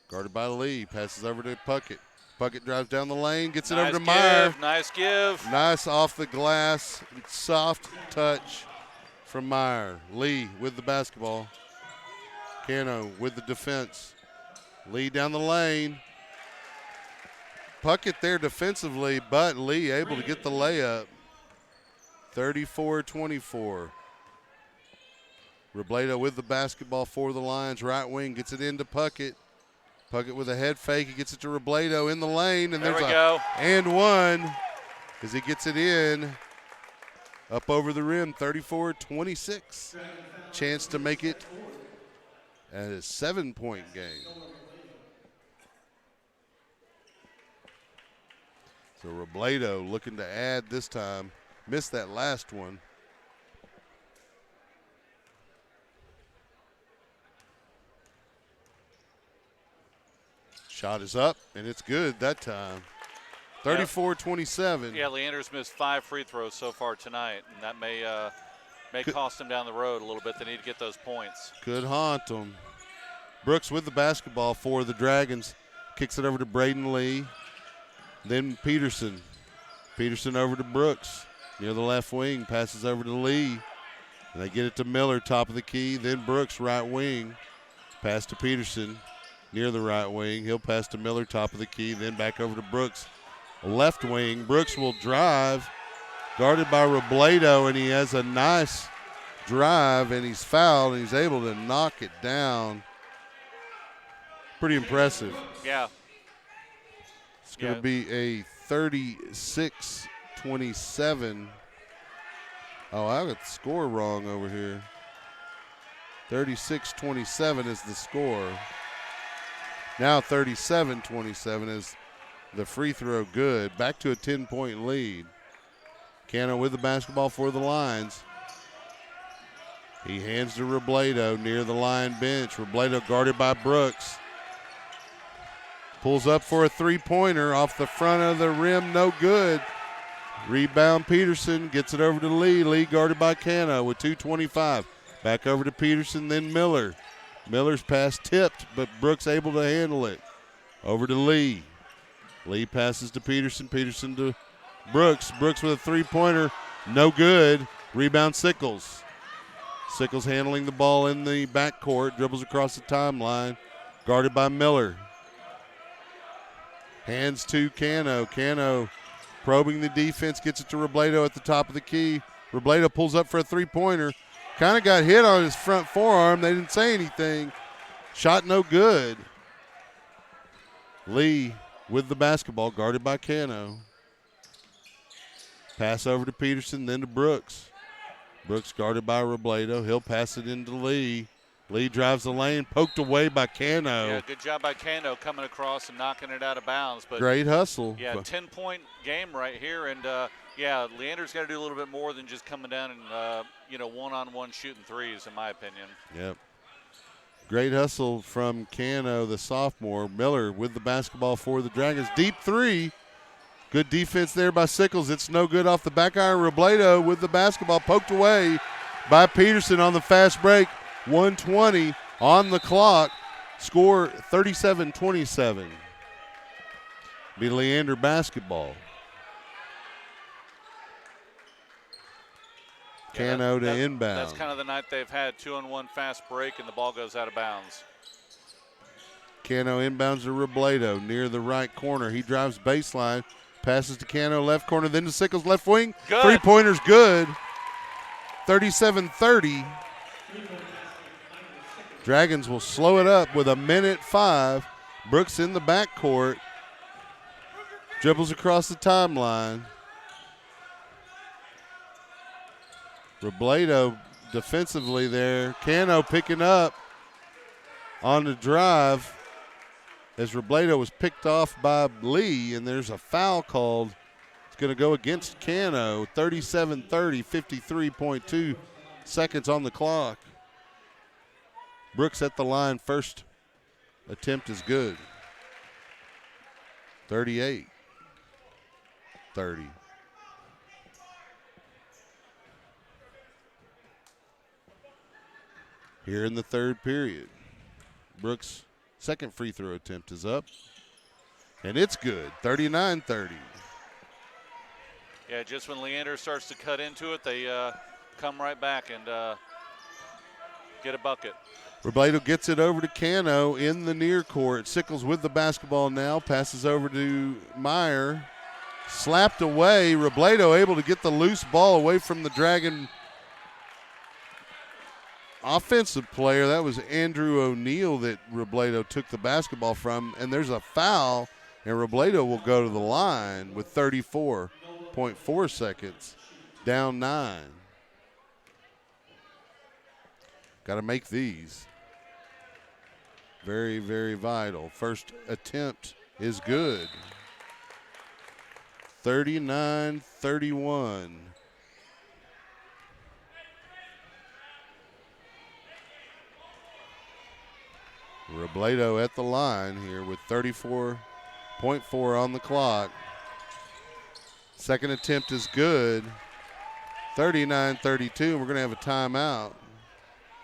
Guarded by Lee. Passes over to Puckett. Puckett drives down the lane, gets it over to Meyer. Nice give. Nice off the glass, soft touch from Meyer. Lee with the basketball. Cano with the defense. Lee down the lane. Puckett there defensively, but Lee able to get the layup. 34-24. Robledo with the basketball for the Lions. Right wing gets it into Puckett. Puckett with a head fake. He gets it to Robledo in the lane. And There there's we go. And one as he gets it in. Up over the rim, 34-26. Chance to make it a 7-point game. So Robledo looking to add this time. Missed that last one. Shot is up, and it's good that time. 34-27. Yeah, Leander's missed 5 free throws so far tonight, and that may cost him down the road a little bit. They need to get those points. Could haunt them. Brooks with the basketball for the Dragons. Kicks it over to Braden Lee. Then Peterson. Peterson over to Brooks. Near the left wing. Passes over to Lee. And they get it to Miller, top of the key. Then Brooks, right wing. Pass to Peterson. Near the right wing. He'll pass to Miller, top of the key. Then back over to Brooks. Left wing. Brooks will drive. Guarded by Robledo, and he has a nice drive, and he's fouled, and he's able to knock it down. Pretty impressive. Yeah. It's going to be a 36-27. Oh, I got the score wrong over here. 36-27 is the score. Now 37-27 is the free throw good. Back to a 10-point lead. Cano with the basketball for the Lions. He hands to Robledo near the line bench. Robledo guarded by Brooks. Pulls up for a three-pointer off the front of the rim, no good. Rebound Peterson, gets it over to Lee. Lee guarded by Cano with 2:25. Back over to Peterson, then Miller. Miller's pass tipped, but Brooks able to handle it. Over to Lee. Lee passes to Peterson. Peterson to Brooks. Brooks with a three-pointer. No good. Rebound Sickles. Sickles handling the ball in the backcourt. Dribbles across the timeline. Guarded by Miller. Hands to Cano. Cano probing the defense. Gets it to Robledo at the top of the key. Robledo pulls up for a three-pointer. Kind of got hit on his front forearm. They didn't say anything. Shot no good. Lee with the basketball, guarded by Cano. Pass over to Peterson, then to Brooks. Brooks guarded by Robledo. He'll pass it into Lee. Lee drives the lane, poked away by Cano. Yeah, good job by Cano coming across and knocking it out of bounds. But great hustle. Yeah, 10-point game right here. And, yeah, Leander's got to do a little bit more than just coming down and, one-on-one shooting threes, in my opinion. Yep. Great hustle from Cano, the sophomore. Miller with the basketball for the Dragons. Deep three. Good defense there by Sickles. It's no good off the back iron. Robledo with the basketball poked away by Peterson on the fast break. 1:20 on the clock. Score 37-27. Be Leander basketball. Cano to inbound. That's kind of the night they've had. 2-on-1 fast break, and the ball goes out of bounds. Cano inbounds to Robledo near the right corner. He drives baseline, passes to Cano left corner, then to Sickles left wing. Good. Three-pointer's good. 37-30. Dragons will slow it up with 1:05. Brooks in the backcourt. Dribbles across the timeline. Robledo defensively there. Cano picking up on the drive as Robledo was picked off by Lee, and there's a foul called. It's going to go against Cano. 37-30, 53.2 seconds on the clock. Brooks at the line. First attempt is good. 38-30. Here in the third period. Brooks' second free throw attempt is up. And it's good. 39-30. Yeah, just when Leander starts to cut into it, they come right back and get a bucket. Robledo gets it over to Cano in the near court. Sickles with the basketball now. Passes over to Meyer. Slapped away. Robledo able to get the loose ball away from the Dragon offensive player. That was Andrew O'Neal that Robledo took the basketball from. And there's a foul, and Robledo will go to the line with 34.4 seconds. Down 9. Got to make these. Very, very vital. First attempt is good. 39-31. Robledo at the line here with 34.4 on the clock. Second attempt is good. 39-32. We're going to have a timeout.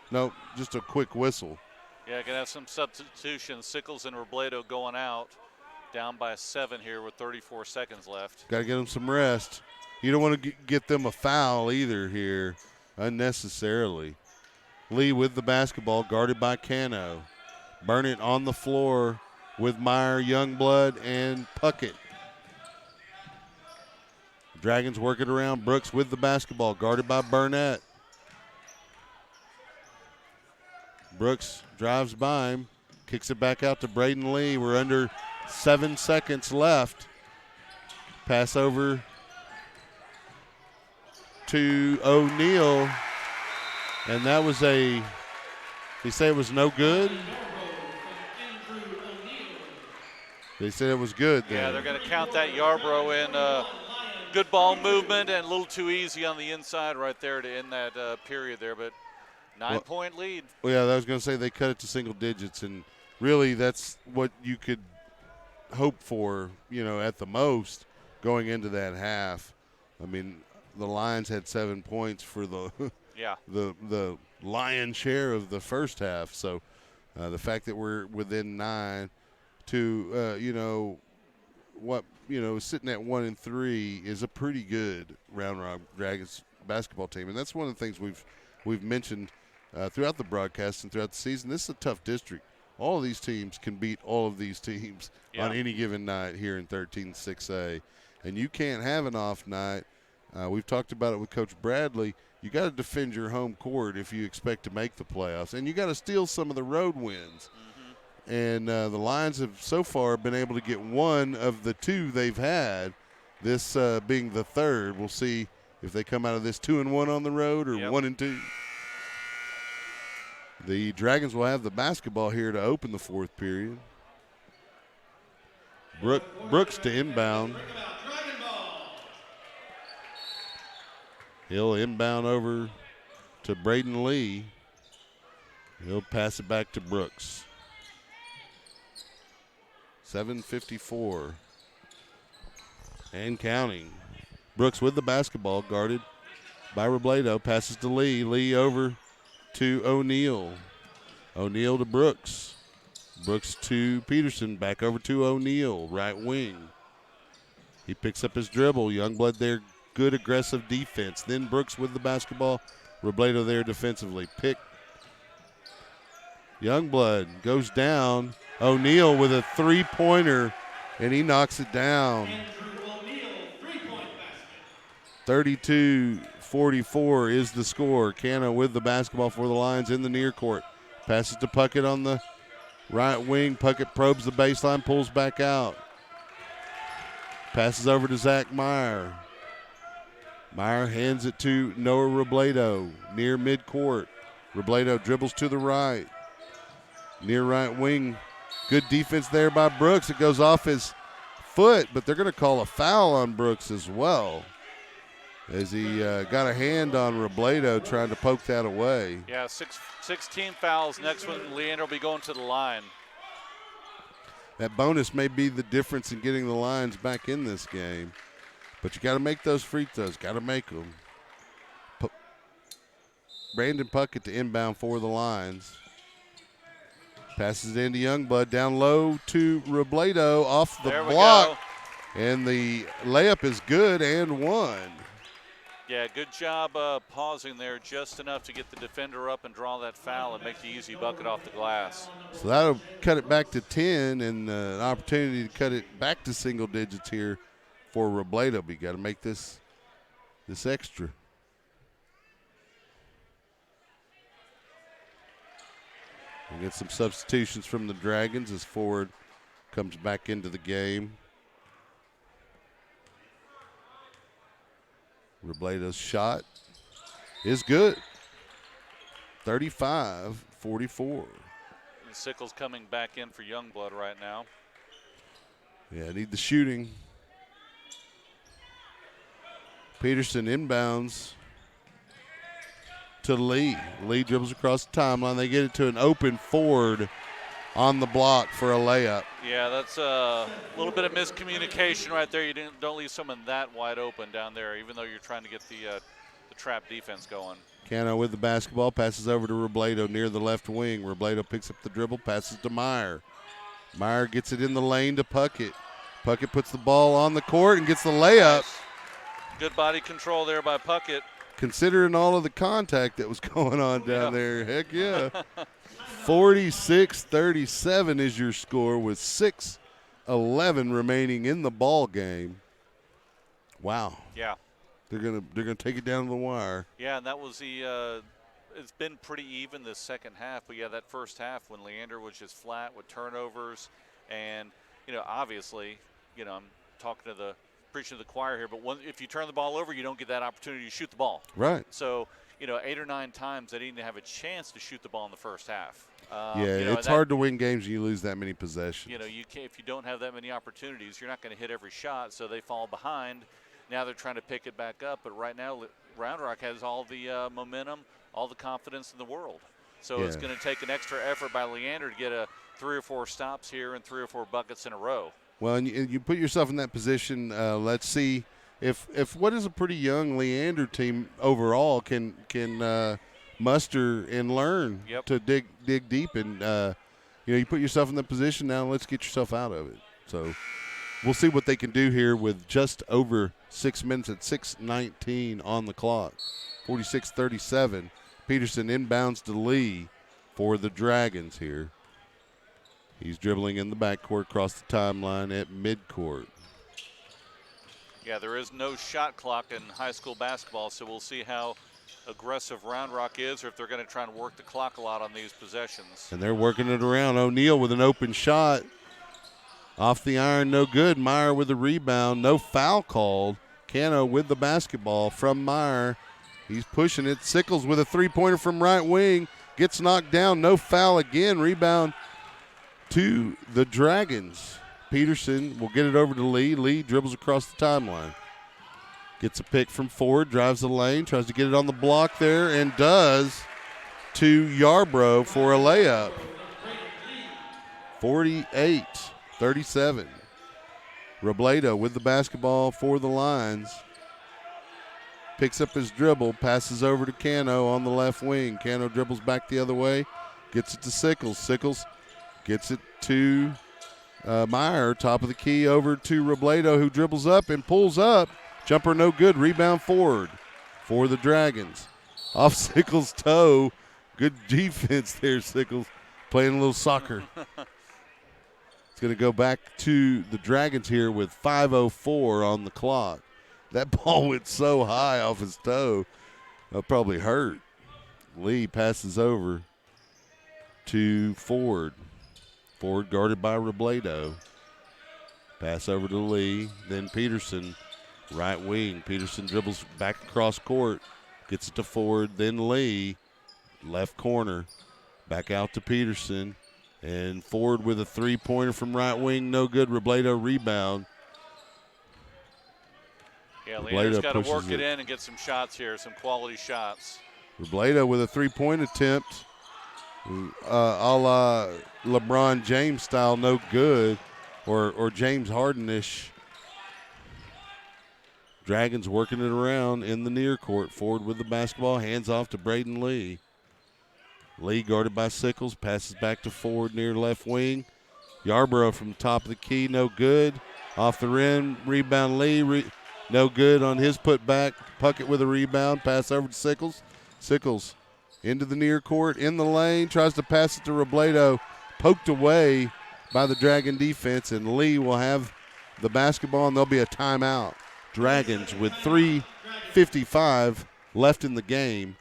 Nope, just a quick whistle. Yeah, going to have some substitutions. Sickles and Robledo going out. Down by 7 here with 34 seconds left. Got to get them some rest. You don't want to get them a foul either here unnecessarily. Lee with the basketball, guarded by Cano. Burn it on the floor with Meyer, Youngblood, and Puckett. Dragons working around. Brooks with the basketball, guarded by Burnett. Brooks drives by him, kicks it back out to Braden Lee. We're under 7 seconds left. Pass over to O'Neal, and that was you say it was no good? They said it was good then. Yeah, they're going to count that Yarbrough in. Good ball movement and a little too easy on the inside right there to end that period there, but 9-point lead. Well, yeah, I was going to say they cut it to single digits, and really that's what you could hope for, at the most going into that half. I mean, the Lions had 7 points for the the lion's share of the first half. So the fact that we're within 9 to what is sitting at 1-3 is a pretty good Round Rock Dragons basketball team, and that's one of the things we've mentioned throughout the broadcast and throughout the season. This is a tough district. All of these teams can beat all of these teams on any given night here in 13-6A, and you can't have an off night. We've talked about it with Coach Bradley. You got to defend your home court if you expect to make the playoffs, and you got to steal some of the road wins. And the Lions have so far been able to get one of the two they've had, this being the third. We'll see if they come out of this 2-1 on the road or 1-2. The Dragons will have the basketball here to open the fourth period. Brooks to inbound. He'll inbound over to Braden Lee. He'll pass it back to Brooks. 7:54 and counting. Brooks with the basketball, guarded by Robledo. Passes to Lee. Lee over to O'Neal. O'Neal to Brooks. Brooks to Peterson. Back over to O'Neal, right wing. He picks up his dribble. Youngblood there, good aggressive defense. Then Brooks with the basketball. Robledo there defensively. Pick. Youngblood goes down. O'Neal with a three-pointer, and he knocks it down. 32-44 is the score. Cano with the basketball for the Lions in the near court. Passes to Puckett on the right wing. Puckett probes the baseline, pulls back out. Passes over to Zach Meyer. Meyer hands it to Noah Robledo near midcourt. Robledo dribbles to the right. Near right wing. Good defense there by Brooks. It goes off his foot, but they're going to call a foul on Brooks as well, as he got a hand on Robledo trying to poke that away. Yeah, 16 fouls. Next one, Leander will be going to the line. That bonus may be the difference in getting the Lions back in this game, but you got to make those free throws. Got to make them. Brandon Puckett to inbound for the Lions. Passes it into Youngblood, down low to Robledo, off the block. And the layup is good and one. Yeah, good job pausing there just enough to get the defender up and draw that foul and make the easy bucket off the glass. So that'll cut it back to 10 and an opportunity to cut it back to single digits here for Robledo. But you got to make this extra. We get some substitutions from the Dragons as Ford comes back into the game. Robledo's shot is good. 35-44. And Sickles coming back in for Youngblood right now. Yeah, need the shooting. Peterson inbounds to Lee. Lee dribbles across the timeline. They get it to an open Ford on the block for a layup. Yeah, that's a little bit of miscommunication right there. You don't leave someone that wide open down there, even though you're trying to get the trap defense going. Cano with the basketball, passes over to Robledo near the left wing. Robledo picks up the dribble, passes to Meyer. Meyer gets it in the lane to Puckett. Puckett puts the ball on the court and gets the layup. Nice. Good body control there by Puckett. Considering all of the contact that was going on down there, heck yeah. 46-37 is your score with 6:11 remaining in the ball game. Wow. Yeah. They're gonna take it down to the wire. Yeah, and that was it's been pretty even this second half. But yeah, that first half when Leander was just flat with turnovers, and obviously, I'm talking to preaching to the choir here, but if you turn the ball over, you don't get that opportunity to shoot the ball. Right. So 8 or 9 times they didn't have a chance to shoot the ball in the first half. It's hard to win games when you lose that many possessions. You can't, if you don't have that many opportunities, you're not going to hit every shot, so they fall behind. Now they're trying to pick it back up, but right now Round Rock has all the momentum, all the confidence in the world. So it's going to take an extra effort by Leander to get 3 or 4 stops here and 3 or 4 buckets in a row. Well, and you put yourself in that position. Let's see if what is a pretty young Leander team overall can muster and learn to dig deep, and you put yourself in that position now. Let's get yourself out of it. So we'll see what they can do here with just over 6 minutes at 6:19 on the clock. 46-37. Peterson inbounds to Lee for the Dragons here. He's dribbling in the backcourt across the timeline at midcourt. Yeah, there is no shot clock in high school basketball, so we'll see how aggressive Round Rock is or if they're going to try and work the clock a lot on these possessions. And they're working it around. O'Neal with an open shot. Off the iron, no good. Meyer with the rebound. No foul called. Cano with the basketball from Meyer. He's pushing it. Sickles with a three-pointer from right wing. Gets knocked down. No foul again. Rebound to the Dragons. Peterson will get it over to Lee. Lee dribbles across the timeline. Gets a pick from Ford. Drives the lane. Tries to get it on the block there and does to Yarbrough for a layup. 48-37. Robledo with the basketball for the Lions. Picks up his dribble, passes over to Cano on the left wing. Cano dribbles back the other way, gets it to Sickles. Sickles gets it to Meyer, top of the key, over to Robledo, who dribbles up and pulls up. Jumper no good, rebound forward for the Dragons. Off Sickles' toe. Good defense there, Sickles, playing a little soccer. It's going to go back to the Dragons here with 5:04 on the clock. That ball went so high off his toe, that probably hurt. Lee passes over to Ford. Ford guarded by Robledo. Pass over to Lee. Then Peterson, right wing. Peterson dribbles back across court. Gets it to Ford. Then Lee, left corner. Back out to Peterson. And Ford with a three-pointer from right wing. No good. Robledo rebound. Yeah, Leander's got to work it in and get some shots here, some quality shots. Robledo with a three-point attempt, a la LeBron James style, no good, or James Harden-ish. Dragons working it around in the near court. Ford with the basketball, hands off to Braden Lee. Lee guarded by Sickles, passes back to Ford near left wing. Yarbrough from the top of the key, no good. Off the rim, rebound Lee. No good on his putback. Puckett with a rebound. Pass over to Sickles. Sickles into the near court, in the lane. Tries to pass it to Robledo. Poked away by the Dragon defense, and Lee will have the basketball, and there'll be a timeout. Dragons with 3:55 left in the game.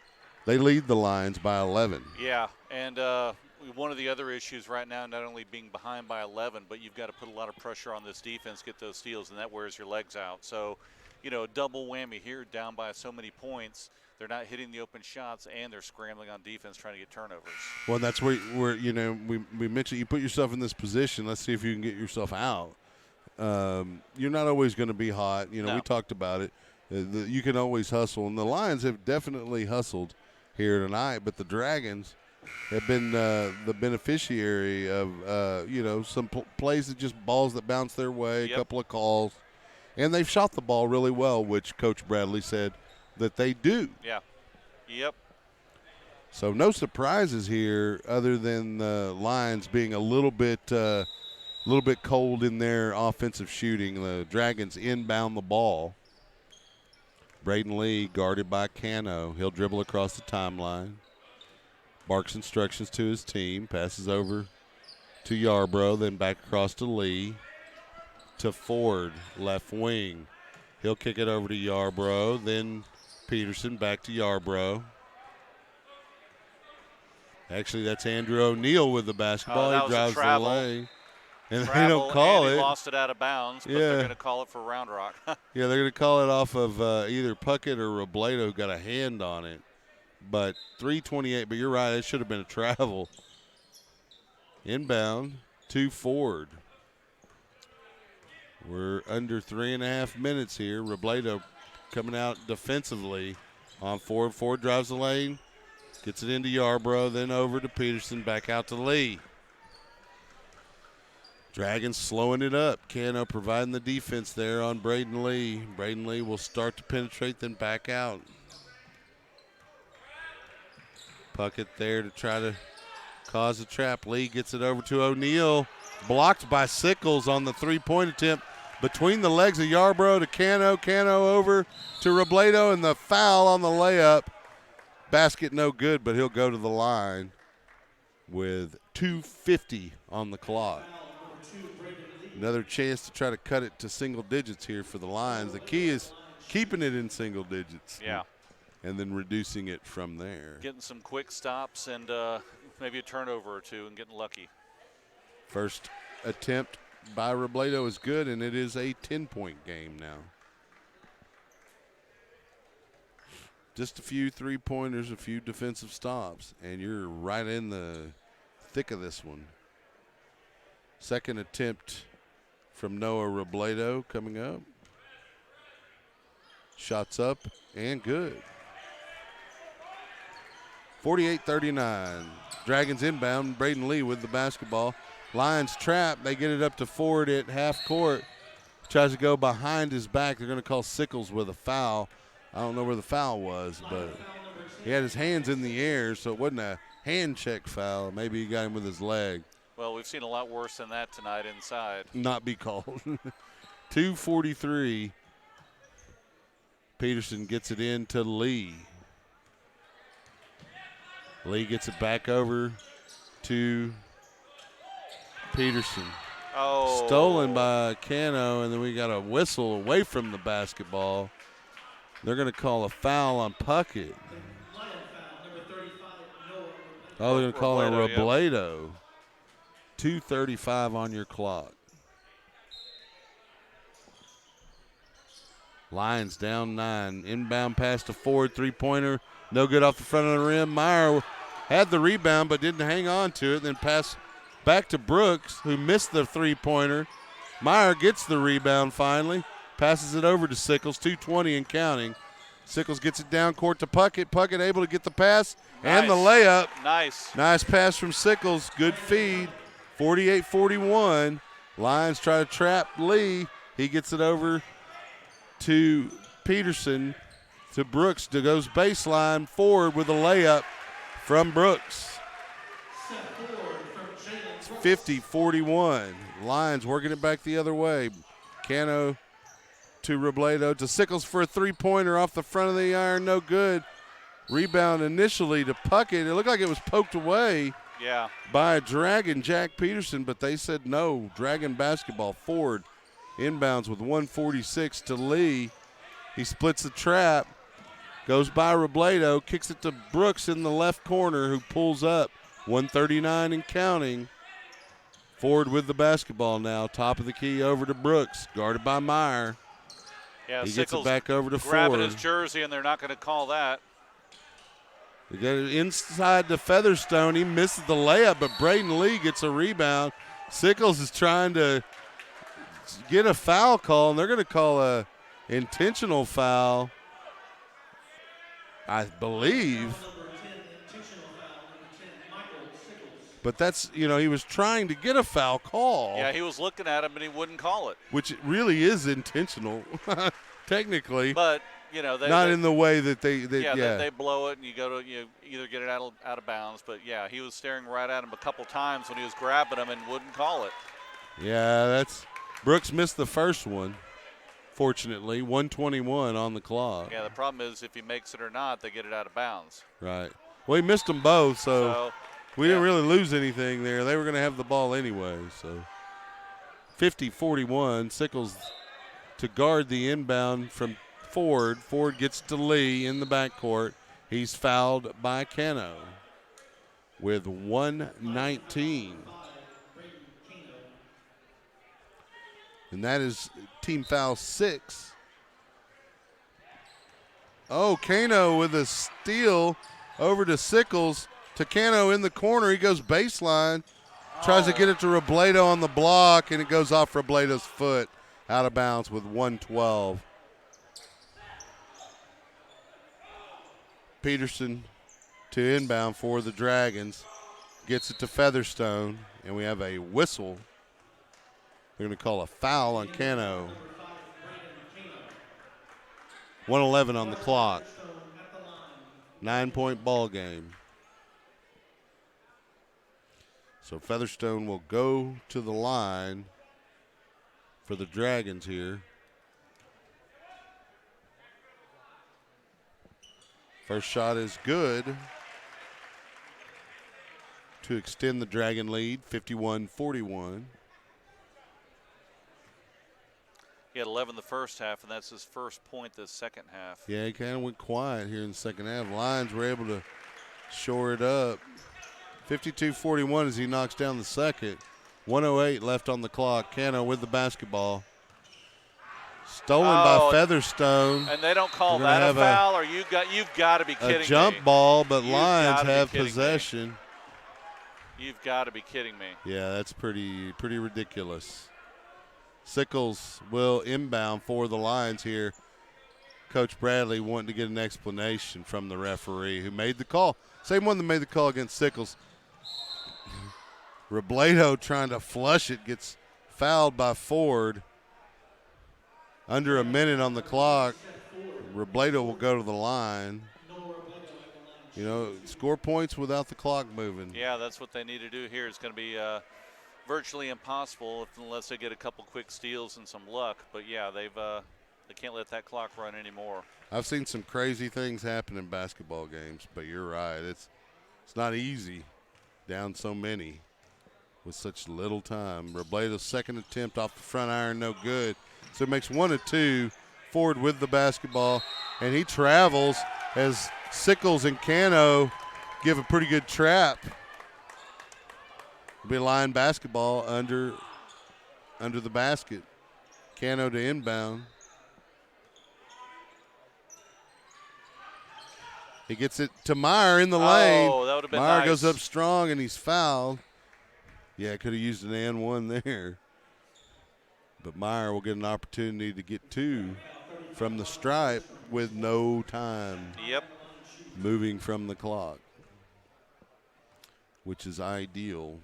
They lead the Lions by 11. Yeah, and one of the other issues right now, not only being behind by 11, but you've got to put a lot of pressure on this defense, get those steals, and that wears your legs out. So, you know, a double whammy here, down by so many points. They're not hitting the open shots, and they're scrambling on defense trying to get turnovers. Well, that's where you know, we mentioned you put yourself in this position. Let's see if you can get yourself out. You're not always going to be hot. You know, we talked about it. You can always hustle, and the Lions have definitely hustled here tonight, but the Dragons have been the beneficiary of, you know, some plays that just balls that bounce their way, a couple of calls. And they've shot the ball really well, which Coach Bradley said that they do. Yeah. Yep. So no surprises here other than the Lions being a little bit cold in their offensive shooting. The Dragons inbound the ball. Braden Lee guarded by Cano. He'll dribble across the timeline. Barks instructions to his team. Passes over to Yarbrough, then back across to Lee. To Ford, left wing. He'll kick it over to Yarbrough, then Peterson back to Yarbrough. Actually, that's Andrew O'Neal with the basketball. He drives the lane. And they don't call it. He lost it out of bounds, but they're going to call it for Round Rock. Yeah, they're going to call it off of either Puckett or Robledo, who got a hand on it. But 3:28, but you're right, it should have been a travel. Inbound to Ford. We're under 3.5 minutes here. Robledo coming out defensively on Ford. Ford drives the lane, gets it into Yarbrough, then over to Peterson, back out to Lee. Dragons slowing it up. Cano providing the defense there on Braden Lee. Braden Lee will start to penetrate, then back out. Puckett there to try to cause a trap. Lee gets it over to O'Neal. Blocked by Sickles on the three-point attempt. between the legs of Yarborough to Cano. Cano over to Robledo, and the foul on the layup. Basket no good, but he'll go to the line with 2:50 on the clock. Another chance to try to cut it to single digits here for the Lions. The key is keeping it in single digits. Yeah. And then reducing it from there. Getting some quick stops and maybe a turnover or two and getting lucky. First attempt by Robledo is good, and it is a 10-point game now. Just a few three-pointers, a few defensive stops, and you're right in the thick of this one. Second attempt from Noah Robledo coming up. Shots up and good. 48-39. Dragons inbound. Braden Lee with the basketball. Lions trap. They get it up to Ford at half court. Tries to go behind his back. They're going to call Sickles with a foul. I don't know where the foul was, but he had his hands in the air, so it wasn't a hand check foul. Maybe he got him with his leg. Well, we've seen a lot worse than that tonight inside. Not be called. 2:43. Peterson gets it in to Lee. Lee gets it back over to Peterson. Oh. Stolen by Cano, and then we got a whistle away from the basketball. They're going to call a foul on Puckett. Oh, they're going to call a Robledo. 2:35 on your clock. Lions down 9. Inbound pass to Ford, three-pointer. No good off the front of the rim. Meyer had the rebound but didn't hang on to it. Then pass back to Brooks, who missed the three-pointer. Meyer gets the rebound finally. Passes it over to Sickles, 2:20 and counting. Sickles gets it down court to Puckett. Puckett able to get the pass and the layup. Nice pass from Sickles. Good feed. 48-41. Lions try to trap Lee. He gets it over to Peterson, to Brooks, that goes baseline forward with a layup from Brooks. It's 50-41. Lions working it back the other way. Cano to Robledo, to Sickles for a three-pointer off the front of the iron, no good. Rebound initially to Puckett. It looked like it was poked away by a Dragon, Jack Peterson, but they said no. Dragon basketball. Ford inbounds with 1:46 to Lee. He splits the trap, goes by Robledo, kicks it to Brooks in the left corner, who pulls up. 1:39 and counting. Ford with the basketball now. Top of the key over to Brooks, guarded by Meyer. Yeah, he Sickles gets it back over to grabbing Ford. his jersey, and they're not going to call that. They get it inside to Featherstone. He misses the layup, but Braden Lee gets a rebound. Sickles is trying to get a foul call, and they're going to call a intentional foul, I believe. But that's, he was trying to get a foul call. Yeah, he was looking at him, and he wouldn't call it. Which really is intentional, technically. But, not in the way that they they blow it, and you either get it out of bounds. But, yeah, he was staring right at him a couple times when he was grabbing him and wouldn't call it. Yeah, Brooks missed the first one, fortunately. 1:21 on the clock. Yeah, the problem is if he makes it or not, they get it out of bounds. Right. Well, he missed them both, so we didn't really lose anything there. They were going to have the ball anyway. So 50-41. Sickles to guard the inbound from Ford. Ford gets to Lee in the backcourt. He's fouled by Cano with 1:19. And that is team foul 6. Oh, Cano with a steal over to Sickles. To Cano in the corner. He goes baseline. Tries to get it to Robledo on the block, and it goes off Robledo's foot. Out of bounds with 1:12. Peterson to inbound for the Dragons. Gets it to Featherstone, and we have a whistle. They're going to call a foul on Cano. 1:11 on the clock. 9-point ball game. So Featherstone will go to the line for the Dragons here. First shot is good to extend the Dragon lead, 51-41. He had 11 the first half, and that's his first point this second half. Yeah, he kind of went quiet here in the second half. Lions were able to shore it up. 52-41 as he knocks down the second. 1:08 left on the clock. Cano with the basketball. Stolen by Featherstone. And they don't call that a foul, or you've got to be kidding me. A jump ball, but Lions have possession. You've got to be kidding me. Yeah, that's pretty ridiculous. Sickles will inbound for the Lions here. Coach Bradley wanting to get an explanation from the referee who made the call. Same one that made the call against Sickles. Robledo trying to flush it, gets fouled by Ford. Under a minute on the clock. Robledo will go to the line. You know, score points without the clock moving. Yeah, that's what they need to do here. It's going to be virtually impossible unless they get a couple quick steals and some luck. But yeah, they can't let that clock run anymore. I've seen some crazy things happen in basketball games, but you're right. It's not easy down so many with such little time. Robledo's second attempt off the front iron, no good. So it makes 1 of 2. Ford with the basketball, and he travels as Sickles and Cano give a pretty good trap. It'll be line basketball under the basket. Cano to inbound. He gets it to Meyer in the lane. Oh, that would have been Meyer nice. goes up strong, and he's fouled. Yeah, could have used an and one there. But Meyer will get an opportunity to get 2 from the stripe with no time. Yep. Moving from the clock, which is ideal.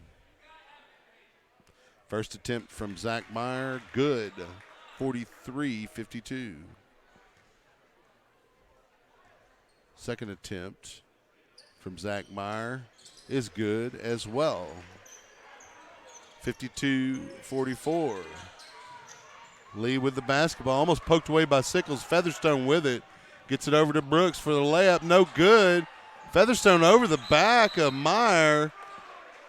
First attempt from Zach Meyer, good, 43-52. Second attempt from Zach Meyer is good as well, 52-44. Lee with the basketball, almost poked away by Sickles. Featherstone with it. Gets it over to Brooks for the layup. No good. Featherstone over the back of Meyer.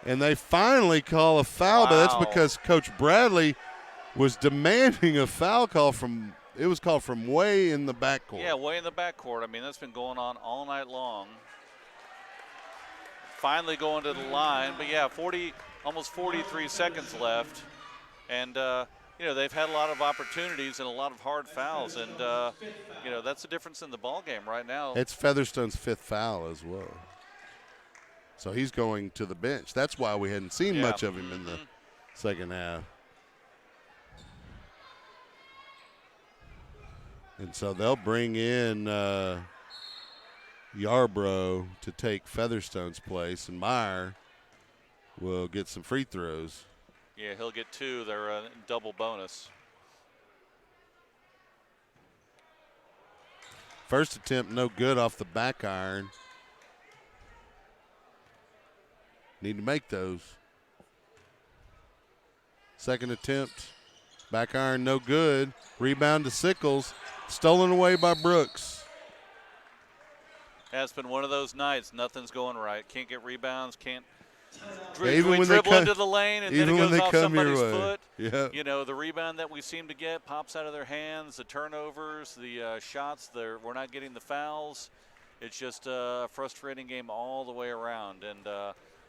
And they finally call a foul, but that's because Coach Bradley was demanding a foul call from – it was called from way in the backcourt. Yeah, way in the backcourt. I mean, that's been going on all night long. Finally going to the line. But, yeah, almost 43 seconds left. And you know, they've had a lot of opportunities and a lot of hard fouls, and you know, that's the difference in the ball game right now. It's Featherstone's 5th foul as well. So he's going to the bench. That's why we hadn't seen much of him in the second half. And so they'll bring in Yarbrough to take Featherstone's place, and Meyer will get some free throws. Yeah, he'll get 2. They're a double bonus. First attempt, no good off the back iron. Need to make those. Second attempt, back iron, no good. Rebound to Sickles, stolen away by Brooks. Yeah, it's been one of those nights. Nothing's going right. Can't get rebounds, can't. Even we when dribble they into the lane and then it goes off somebody's foot. Yeah. You know, the rebound that we seem to get pops out of their hands, the turnovers, the shots, we're not getting the fouls. It's just a frustrating game all the way around. And,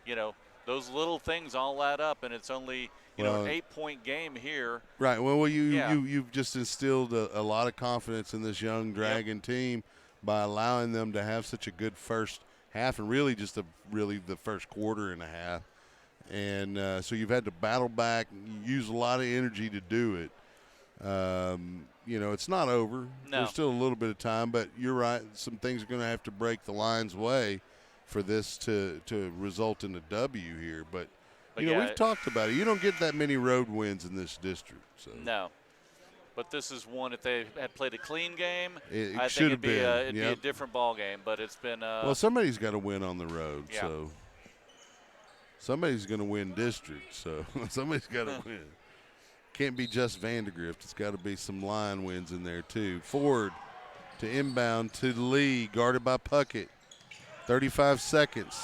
you know, those little things all add up, and it's only, you know, an 8-point game here. Right. Well, you've just instilled a lot of confidence in this young Dragon team by allowing them to have such a good first half, and really just the first quarter and a half. And so you've had to battle back, use a lot of energy to do it. You know, it's not over. No. There's still a little bit of time, but you're right. Some things are going to have to break the Lions' way for this to result in a W here. But you know, we've talked about it. You don't get that many road wins in this district. So. No. But this is one, if they had played a clean game, It I should think have it'd be a different ball game. But it's been well, somebody's got to win on the road. Yeah. So somebody's going to win district. So somebody's got to win. can't be just Vandergrift. It's got to be some line wins in there too. Ford to inbound to Lee, guarded by Puckett. 35 seconds.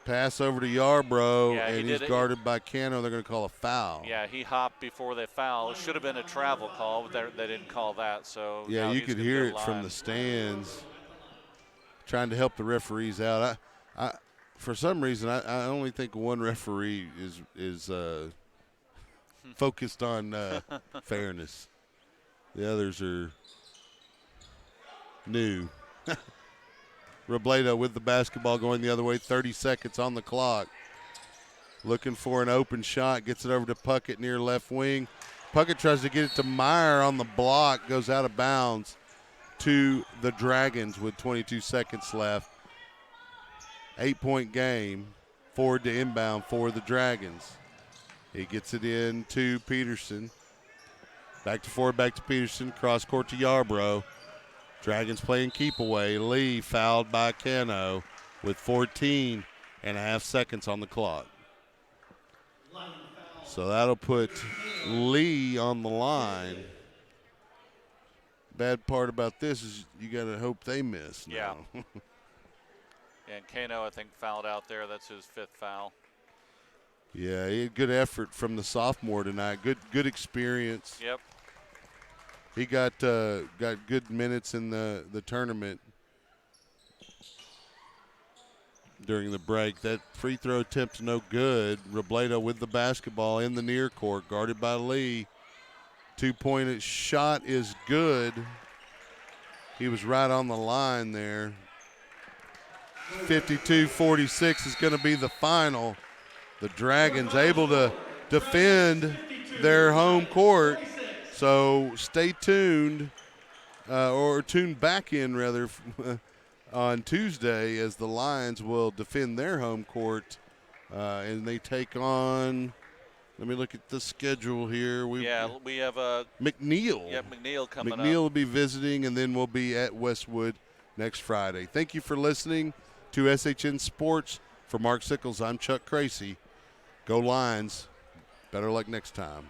Pass over to Yarbrough, Yeah, and he's guarded by Cano. They're going to call a foul. Yeah, he hopped before they foul. It should have been a travel call, but they didn't call that. So yeah, now you he's could gonna hear get it from line. the stands, trying to help the referees out. For some reason, I only think one referee is focused on fairness. The others are new. Robledo with the basketball going the other way, 30 seconds on the clock. Looking for an open shot, gets it over to Puckett near left wing. Puckett tries to get it to Meyer on the block, goes out of bounds to the Dragons with 22 seconds left. 8-point game, Ford to inbound for the Dragons. He gets it in to Peterson. Back to Ford, back to Peterson, cross court to Yarbrough. Dragons playing keep away. Lee fouled by Cano with 14 and a half seconds on the clock. So that'll put Lee on the line. Bad part about this is you got to hope they miss now. Yeah. And Kano, I think, fouled out there. That's his 5th foul. Yeah, he had good effort from the sophomore tonight. Good experience. Yep. He got good minutes in the tournament during the break. That free throw attempt's no good. Robledo with the basketball in the near court, guarded by Lee. 2-point shot is good. He was right on the line there. 52-46 is going to be the final. The Dragons able to defend their home court. So stay tuned, or tune back in rather, on Tuesday as the Lions will defend their home court, and they take on. Let me look at the schedule here. We have McNeil. Yeah, McNeil coming up. McNeil will be visiting, and then we'll be at Westwood next Friday. Thank you for listening to SHN Sports. For Mark Sickles, I'm Chuck Cracy. Go Lions. Better luck next time.